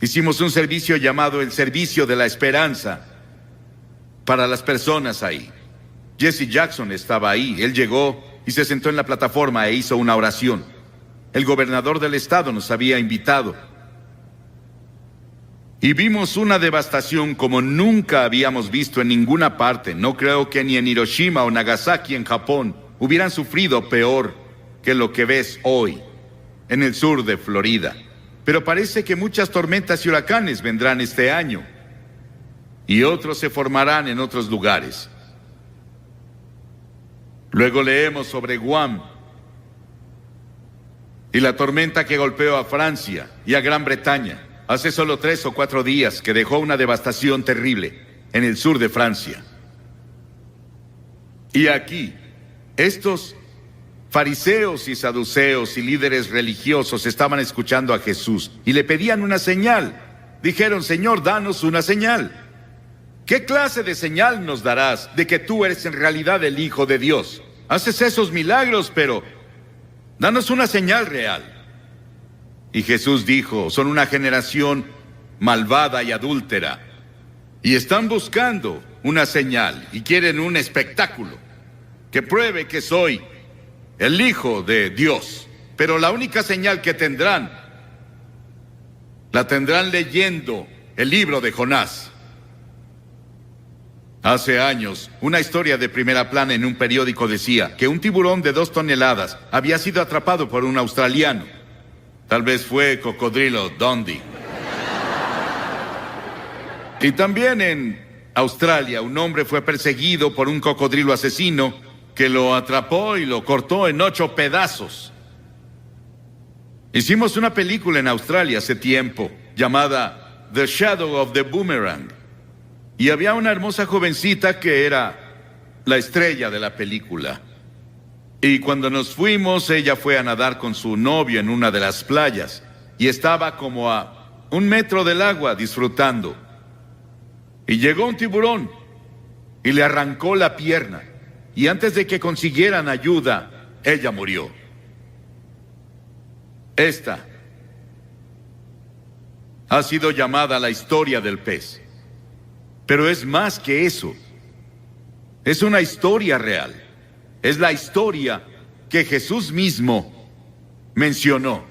Hicimos un servicio llamado el Servicio de la Esperanza para las personas ahí. Jesse Jackson estaba ahí. Él llegó y se sentó en la plataforma e hizo una oración. El gobernador del estado nos había invitado. Y vimos una devastación como nunca habíamos visto en ninguna parte. No creo que ni en Hiroshima o Nagasaki en Japón hubieran sufrido peor que lo que ves hoy en el sur de Florida. Pero parece que muchas tormentas y huracanes vendrán este año y otros se formarán en otros lugares. Luego leemos sobre Guam y la tormenta que golpeó a Francia y a Gran Bretaña hace solo 3 o 4 días, que dejó una devastación terrible en el sur de Francia. Y aquí, estos fariseos y saduceos y líderes religiosos estaban escuchando a Jesús y le pedían una señal. Dijeron: Señor, danos una señal. ¿Qué clase de señal nos darás de que tú eres en realidad el Hijo de Dios? Haces esos milagros, pero danos una señal real. Y Jesús dijo: son una generación malvada y adúltera, y están buscando una señal, y quieren un espectáculo que pruebe que soy el Hijo de Dios. Pero la única señal que tendrán, la tendrán leyendo el libro de Jonás. Hace años, una historia de primera plana en un periódico decía que un tiburón de 2 toneladas había sido atrapado por un australiano. Tal vez fue Cocodrilo Dundee. Y también en Australia, un hombre fue perseguido por un cocodrilo asesino que lo atrapó y lo cortó en 8 pedazos. Hicimos una película en Australia hace tiempo llamada The Shadow of the Boomerang. Y había una hermosa jovencita que era la estrella de la película. Y cuando nos fuimos, ella fue a nadar con su novio en una de las playas y estaba como a 1 metro del agua disfrutando. Y llegó un tiburón y le arrancó la pierna. Y antes de que consiguieran ayuda, ella murió. Esta ha sido llamada la historia del pez. Pero es más que eso. Es una historia real. Es la historia que Jesús mismo mencionó.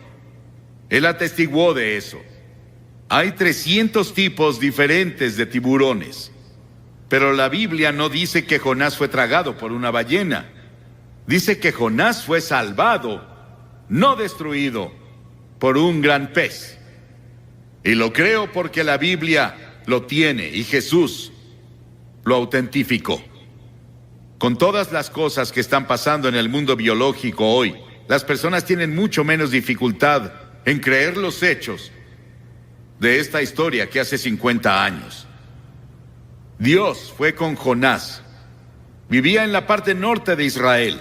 Él atestiguó de eso. Hay 300 tipos diferentes de tiburones. Pero la Biblia no dice que Jonás fue tragado por una ballena. Dice que Jonás fue salvado, no destruido, por un gran pez. Y lo creo porque la Biblia lo tiene y Jesús lo autentificó. Con todas las cosas que están pasando en el mundo biológico hoy, las personas tienen mucho menos dificultad en creer los hechos de esta historia que hace 50 años. Dios fue con Jonás Vivía en la parte norte de Israel.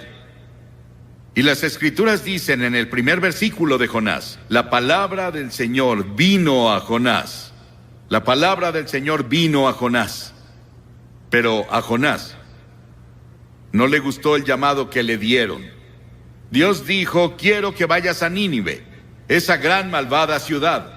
Y las Escrituras dicen en el primer versículo de Jonás, la palabra del Señor vino a Jonás. La palabra del Señor vino a Jonás. Pero a Jonás no le gustó el llamado que le dieron. Dios dijo, quiero que vayas a Nínive, esa gran malvada ciudad.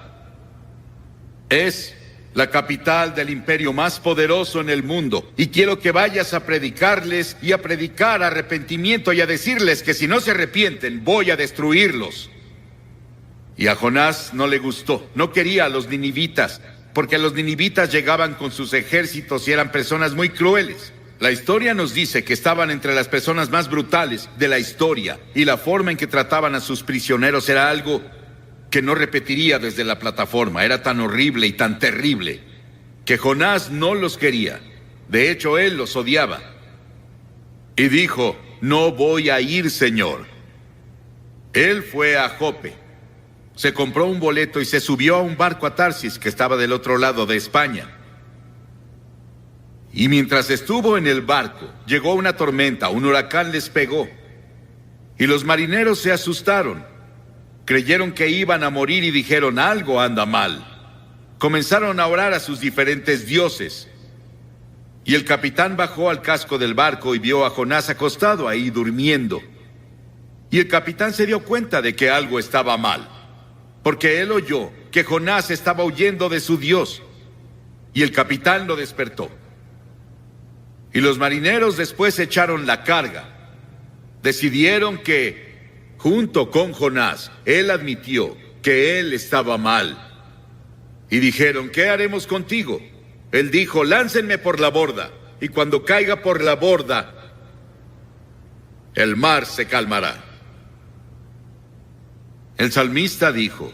Es la capital del imperio más poderoso en el mundo, y quiero que vayas a predicarles y a predicar arrepentimiento y a decirles que si no se arrepienten, voy a destruirlos. Y a Jonás no le gustó, no quería a los ninivitas, porque los ninivitas llegaban con sus ejércitos y eran personas muy crueles. La historia nos dice que estaban entre las personas más brutales de la historia, y la forma en que trataban a sus prisioneros era algo que no repetiría desde la plataforma. Era tan horrible y tan terrible que Jonás no los quería. De hecho, él los odiaba. Y dijo, no voy a ir, Señor. Él fue a Jope, se compró un boleto y se subió a un barco a Tarsis, que estaba del otro lado de España. Y mientras estuvo en el barco, llegó una tormenta, un huracán les pegó. Y los marineros se asustaron. Creyeron que iban a morir y dijeron, algo anda mal. Comenzaron a orar a sus diferentes dioses. Y el capitán bajó al casco del barco y vio a Jonás acostado ahí durmiendo. Y el capitán se dio cuenta de que algo estaba mal, porque él oyó que Jonás estaba huyendo de su Dios. Y el capitán lo despertó. Y los marineros después echaron la carga. Decidieron que, junto con Jonás, él admitió que él estaba mal. Y dijeron, ¿qué haremos contigo? Él dijo, láncenme por la borda, y cuando caiga por la borda, el mar se calmará. El salmista dijo,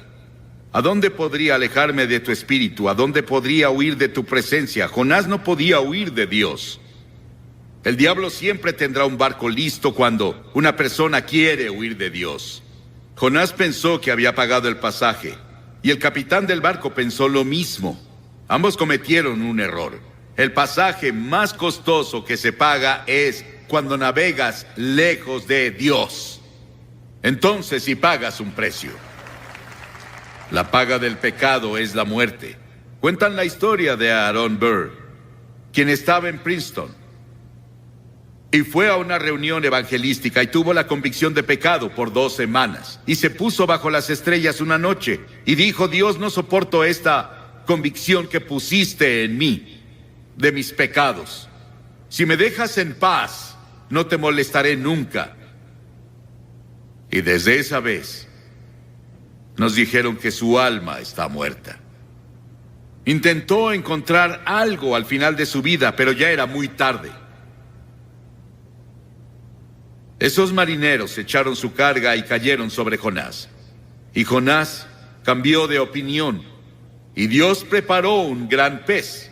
¿a dónde podría alejarme de tu espíritu? ¿A dónde podría huir de tu presencia? Jonás no podía huir de Dios. El diablo siempre tendrá un barco listo cuando una persona quiere huir de Dios. Jonás pensó que había pagado el pasaje, y el capitán del barco pensó lo mismo. Ambos cometieron un error. El pasaje más costoso que se paga es cuando navegas lejos de Dios. Entonces sí pagas un precio. La paga del pecado es la muerte. Cuentan la historia de Aaron Burr, quien estaba en Princeton y fue a una reunión evangelística y tuvo la convicción de pecado por 2 semanas. Y se puso bajo las estrellas una noche y dijo, Dios, no soporto esta convicción que pusiste en mí de mis pecados. Si me dejas en paz, no te molestaré nunca. Y desde esa vez nos dijeron que su alma está muerta. Intentó encontrar algo al final de su vida, pero ya era muy tarde. Esos marineros echaron su carga y cayeron sobre Jonás. Y Jonás cambió de opinión, y Dios preparó un gran pez.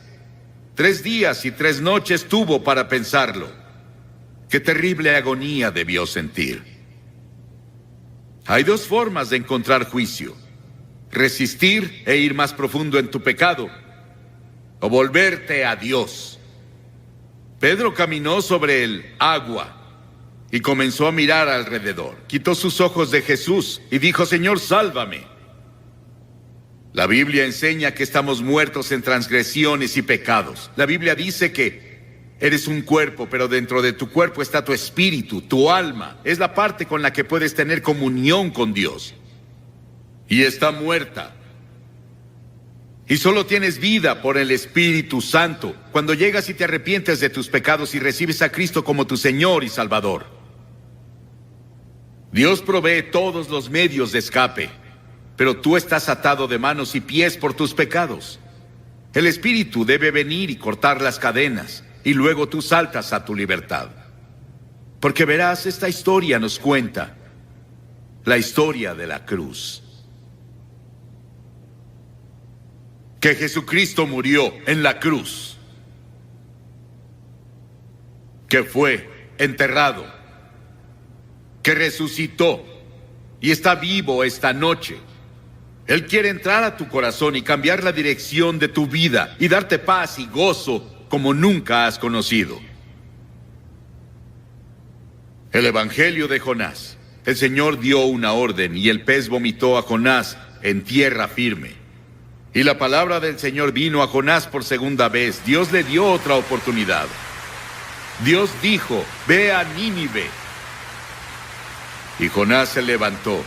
3 días y 3 noches tuvo para pensarlo. Qué terrible agonía debió sentir. Hay 2 formas de encontrar juicio: resistir e ir más profundo en tu pecado, o volverte a Dios. Pedro caminó sobre el agua y comenzó a mirar alrededor. Quitó sus ojos de Jesús y dijo, Señor, sálvame. La Biblia enseña que estamos muertos en transgresiones y pecados. La Biblia dice que eres un cuerpo, pero dentro de tu cuerpo está tu espíritu, tu alma. Es la parte con la que puedes tener comunión con Dios. Y está muerta. Y solo tienes vida por el Espíritu Santo cuando llegas y te arrepientes de tus pecados y recibes a Cristo como tu Señor y Salvador. Dios provee todos los medios de escape, pero tú estás atado de manos y pies por tus pecados. El Espíritu debe venir y cortar las cadenas, y luego tú saltas a tu libertad. Porque verás, esta historia nos cuenta la historia de la cruz. Que Jesucristo murió en la cruz, que fue enterrado, que resucitó y está vivo esta noche. Él quiere entrar a tu corazón y cambiar la dirección de tu vida y darte paz y gozo como nunca has conocido. El Evangelio de Jonás. El Señor dio una orden y el pez vomitó a Jonás en tierra firme. Y la palabra del Señor vino a Jonás por segunda vez. Dios le dio otra oportunidad. Dios dijo, ve a Nínive. Y Jonás se levantó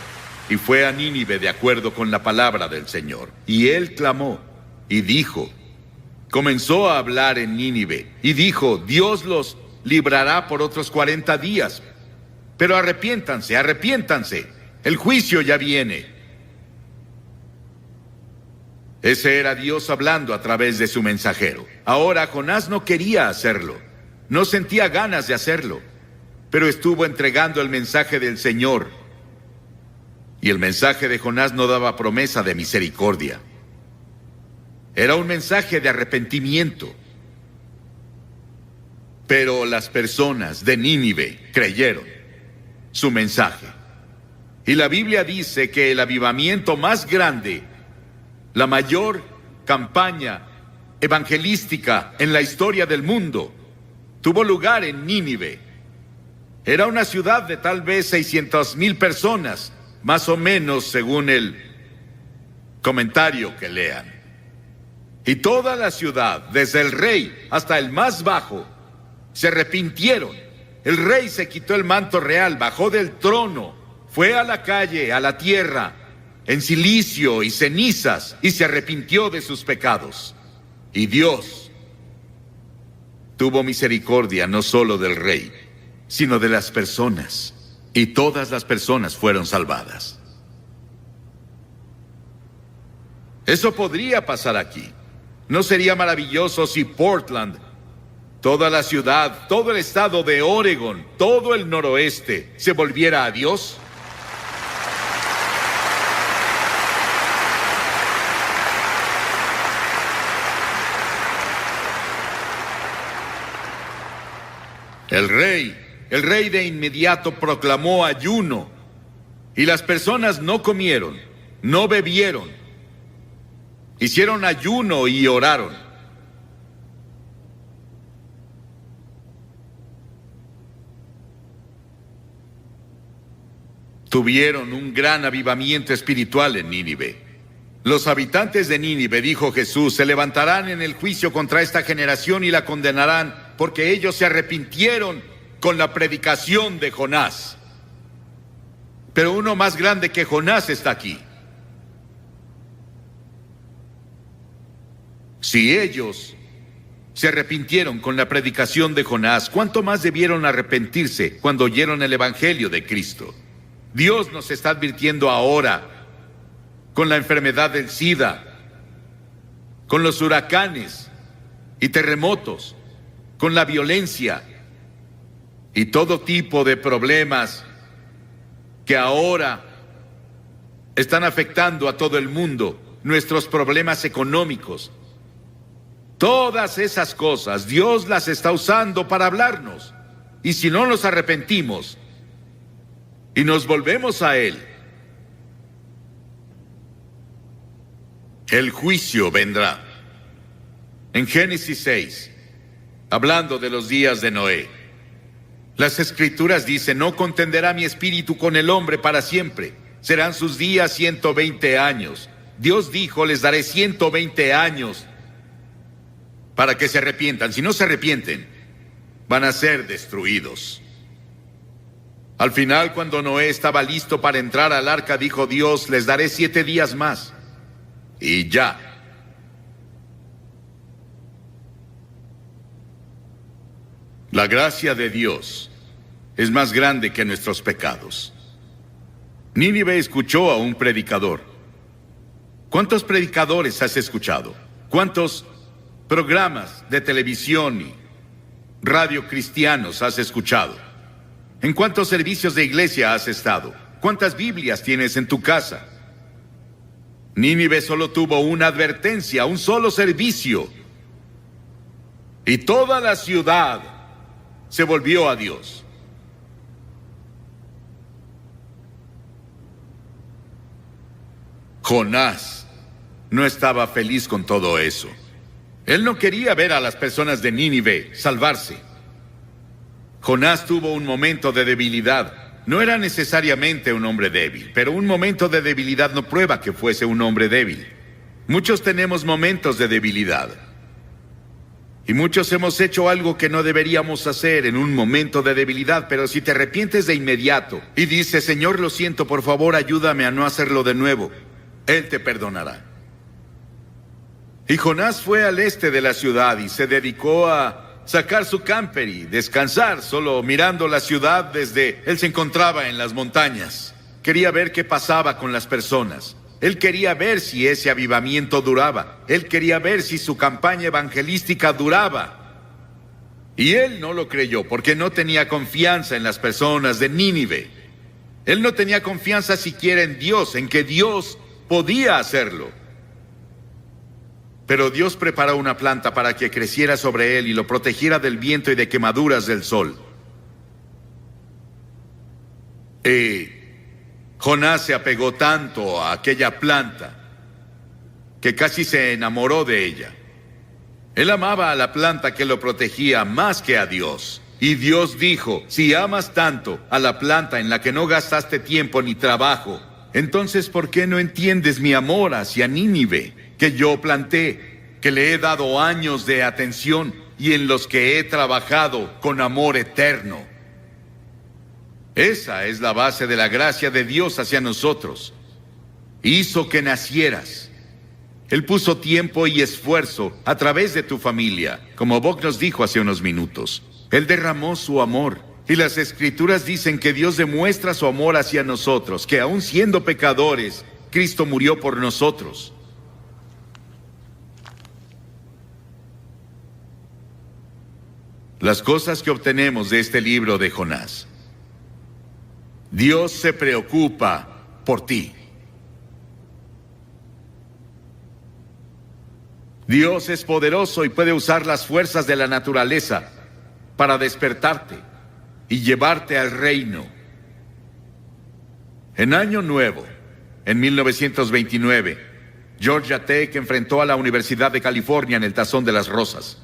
y fue a Nínive de acuerdo con la palabra del Señor. Y él clamó y dijo, comenzó a hablar en Nínive y dijo, Dios los librará por otros 40 días. Pero arrepiéntanse, arrepiéntanse. El juicio ya viene. Ese era Dios hablando a través de su mensajero. Ahora Jonás no quería hacerlo. No sentía ganas de hacerlo. Pero estuvo entregando el mensaje del Señor. Y el mensaje de Jonás no daba promesa de misericordia. Era un mensaje de arrepentimiento. Pero las personas de Nínive creyeron su mensaje. Y la Biblia dice que el avivamiento más grande, la mayor campaña evangelística en la historia del mundo, tuvo lugar en Nínive. Era una ciudad de tal vez 600,000 personas, más o menos según el comentario que lean. Y toda la ciudad, desde el rey hasta el más bajo, se arrepintieron. El rey se quitó el manto real, bajó del trono, fue a la calle, a la tierra, en cilicio y cenizas, y se arrepintió de sus pecados. Y Dios tuvo misericordia no solo del rey, sino de las personas, y todas las personas fueron salvadas. Eso podría pasar aquí. ¿No sería maravilloso si Portland, toda la ciudad, todo el estado de Oregon, todo el noroeste, se volviera a Dios? El rey de inmediato proclamó ayuno, y las personas no comieron, no bebieron, hicieron ayuno y oraron. Tuvieron un gran avivamiento espiritual en Nínive. Los habitantes de Nínive, dijo Jesús, se levantarán en el juicio contra esta generación y la condenarán, porque ellos se arrepintieron con la predicación de Jonás. Pero uno más grande que Jonás está aquí. Si ellos se arrepintieron con la predicación de Jonás, ¿cuánto más debieron arrepentirse cuando oyeron el Evangelio de Cristo? Dios nos está advirtiendo ahora con la enfermedad del SIDA, con los huracanes y terremotos, con la violencia y todo tipo de problemas que ahora están afectando a todo el mundo, nuestros problemas económicos. Todas esas cosas Dios las está usando para hablarnos. Y si no nos arrepentimos y nos volvemos a Él, el juicio vendrá. En Génesis 6, hablando de los días de Noé, las Escrituras dicen, no contenderá mi espíritu con el hombre para siempre. Serán sus días 120 años. Dios dijo, les daré 120 años para que se arrepientan. Si no se arrepienten, van a ser destruidos. Al final, cuando Noé estaba listo para entrar al arca, dijo Dios, les daré 7 días más. Y ya. La gracia de Dios es más grande que nuestros pecados. Nínive escuchó a un predicador. ¿Cuántos predicadores has escuchado? ¿Cuántos programas de televisión y radio cristianos has escuchado? ¿En cuántos servicios de iglesia has estado? ¿Cuántas Biblias tienes en tu casa? Nínive solo tuvo una advertencia, un solo servicio. Y toda la ciudad se volvió a Dios. Jonás no estaba feliz con todo eso. Él no quería ver a las personas de Nínive salvarse. Jonás tuvo un momento de debilidad. No era necesariamente un hombre débil, pero un momento de debilidad no prueba que fuese un hombre débil. Muchos tenemos momentos de debilidad. Y muchos hemos hecho algo que no deberíamos hacer en un momento de debilidad, pero si te arrepientes de inmediato y dices, Señor, lo siento, por favor, ayúdame a no hacerlo de nuevo, Él te perdonará. Y Jonás fue al este de la ciudad y se dedicó a sacar su camper y descansar, solo mirando la ciudad desde... Él se encontraba en las montañas. Quería ver qué pasaba con las personas. Él quería ver si ese avivamiento duraba. Él quería ver si su campaña evangelística duraba. Y él no lo creyó porque no tenía confianza en las personas de Nínive. Él no tenía confianza siquiera en Dios, en que Dios podía hacerlo. Pero Dios preparó una planta para que creciera sobre él y lo protegiera del viento y de quemaduras del sol. Jonás se apegó tanto a aquella planta que casi se enamoró de ella. Él amaba a la planta que lo protegía más que a Dios. Y Dios dijo, si amas tanto a la planta en la que no gastaste tiempo ni trabajo, entonces ¿por qué no entiendes mi amor hacia Nínive, que yo planté, que le he dado años de atención y en los que he trabajado con amor eterno? Esa es la base de la gracia de Dios hacia nosotros. Hizo que nacieras. Él puso tiempo y esfuerzo a través de tu familia, como Bob nos dijo hace unos minutos. Él derramó su amor. Y las Escrituras dicen que Dios demuestra su amor hacia nosotros, que aun siendo pecadores, Cristo murió por nosotros. Las cosas que obtenemos de este libro de Jonás. Dios se preocupa por ti. Dios es poderoso y puede usar las fuerzas de la naturaleza para despertarte y llevarte al reino. En Año Nuevo, en 1929, Georgia Tech enfrentó a la Universidad de California en el Tazón de las Rosas.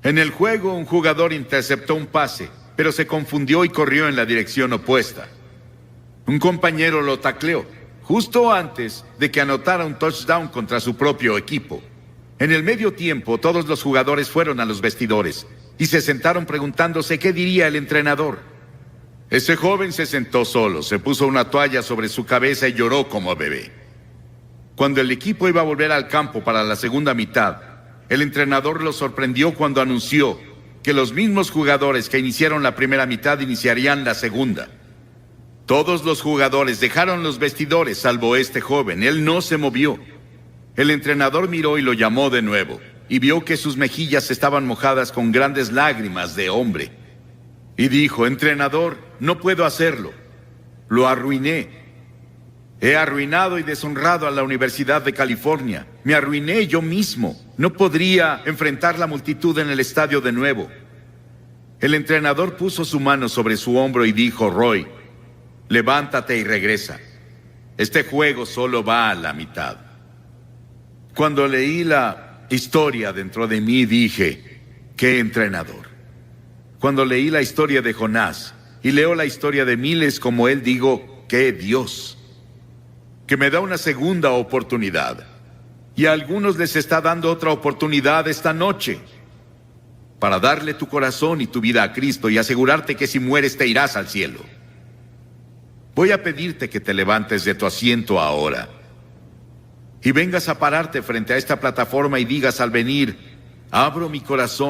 En el juego, un jugador interceptó un pase, pero se confundió y corrió en la dirección opuesta. Un compañero lo tacleó, justo antes de que anotara un touchdown contra su propio equipo. En el medio tiempo, todos los jugadores fueron a los vestidores y se sentaron preguntándose qué diría el entrenador. Ese joven se sentó solo, se puso una toalla sobre su cabeza y lloró como bebé. Cuando el equipo iba a volver al campo para la segunda mitad, el entrenador lo sorprendió cuando anunció que los mismos jugadores que iniciaron la primera mitad iniciarían la segunda. Todos los jugadores dejaron los vestidores, salvo este joven. Él no se movió. El entrenador miró y lo llamó de nuevo, y vio que sus mejillas estaban mojadas con grandes lágrimas de hombre. Y dijo, entrenador, no puedo hacerlo. Lo arruiné. He arruinado y deshonrado a la Universidad de California. Me arruiné yo mismo. No podría enfrentar la multitud en el estadio de nuevo. El entrenador puso su mano sobre su hombro y dijo, Roy, levántate y regresa. Este juego solo va a la mitad. Cuando leí la historia dentro de mí, dije, ¿qué entrenador? Cuando leí la historia de Jonás y leo la historia de miles como él, digo, ¿qué Dios? Que me da una segunda oportunidad. Y a algunos les está dando otra oportunidad esta noche para darle tu corazón y tu vida a Cristo y asegurarte que si mueres te irás al cielo. Voy a pedirte que te levantes de tu asiento ahora y vengas a pararte frente a esta plataforma y digas al venir, abro mi corazón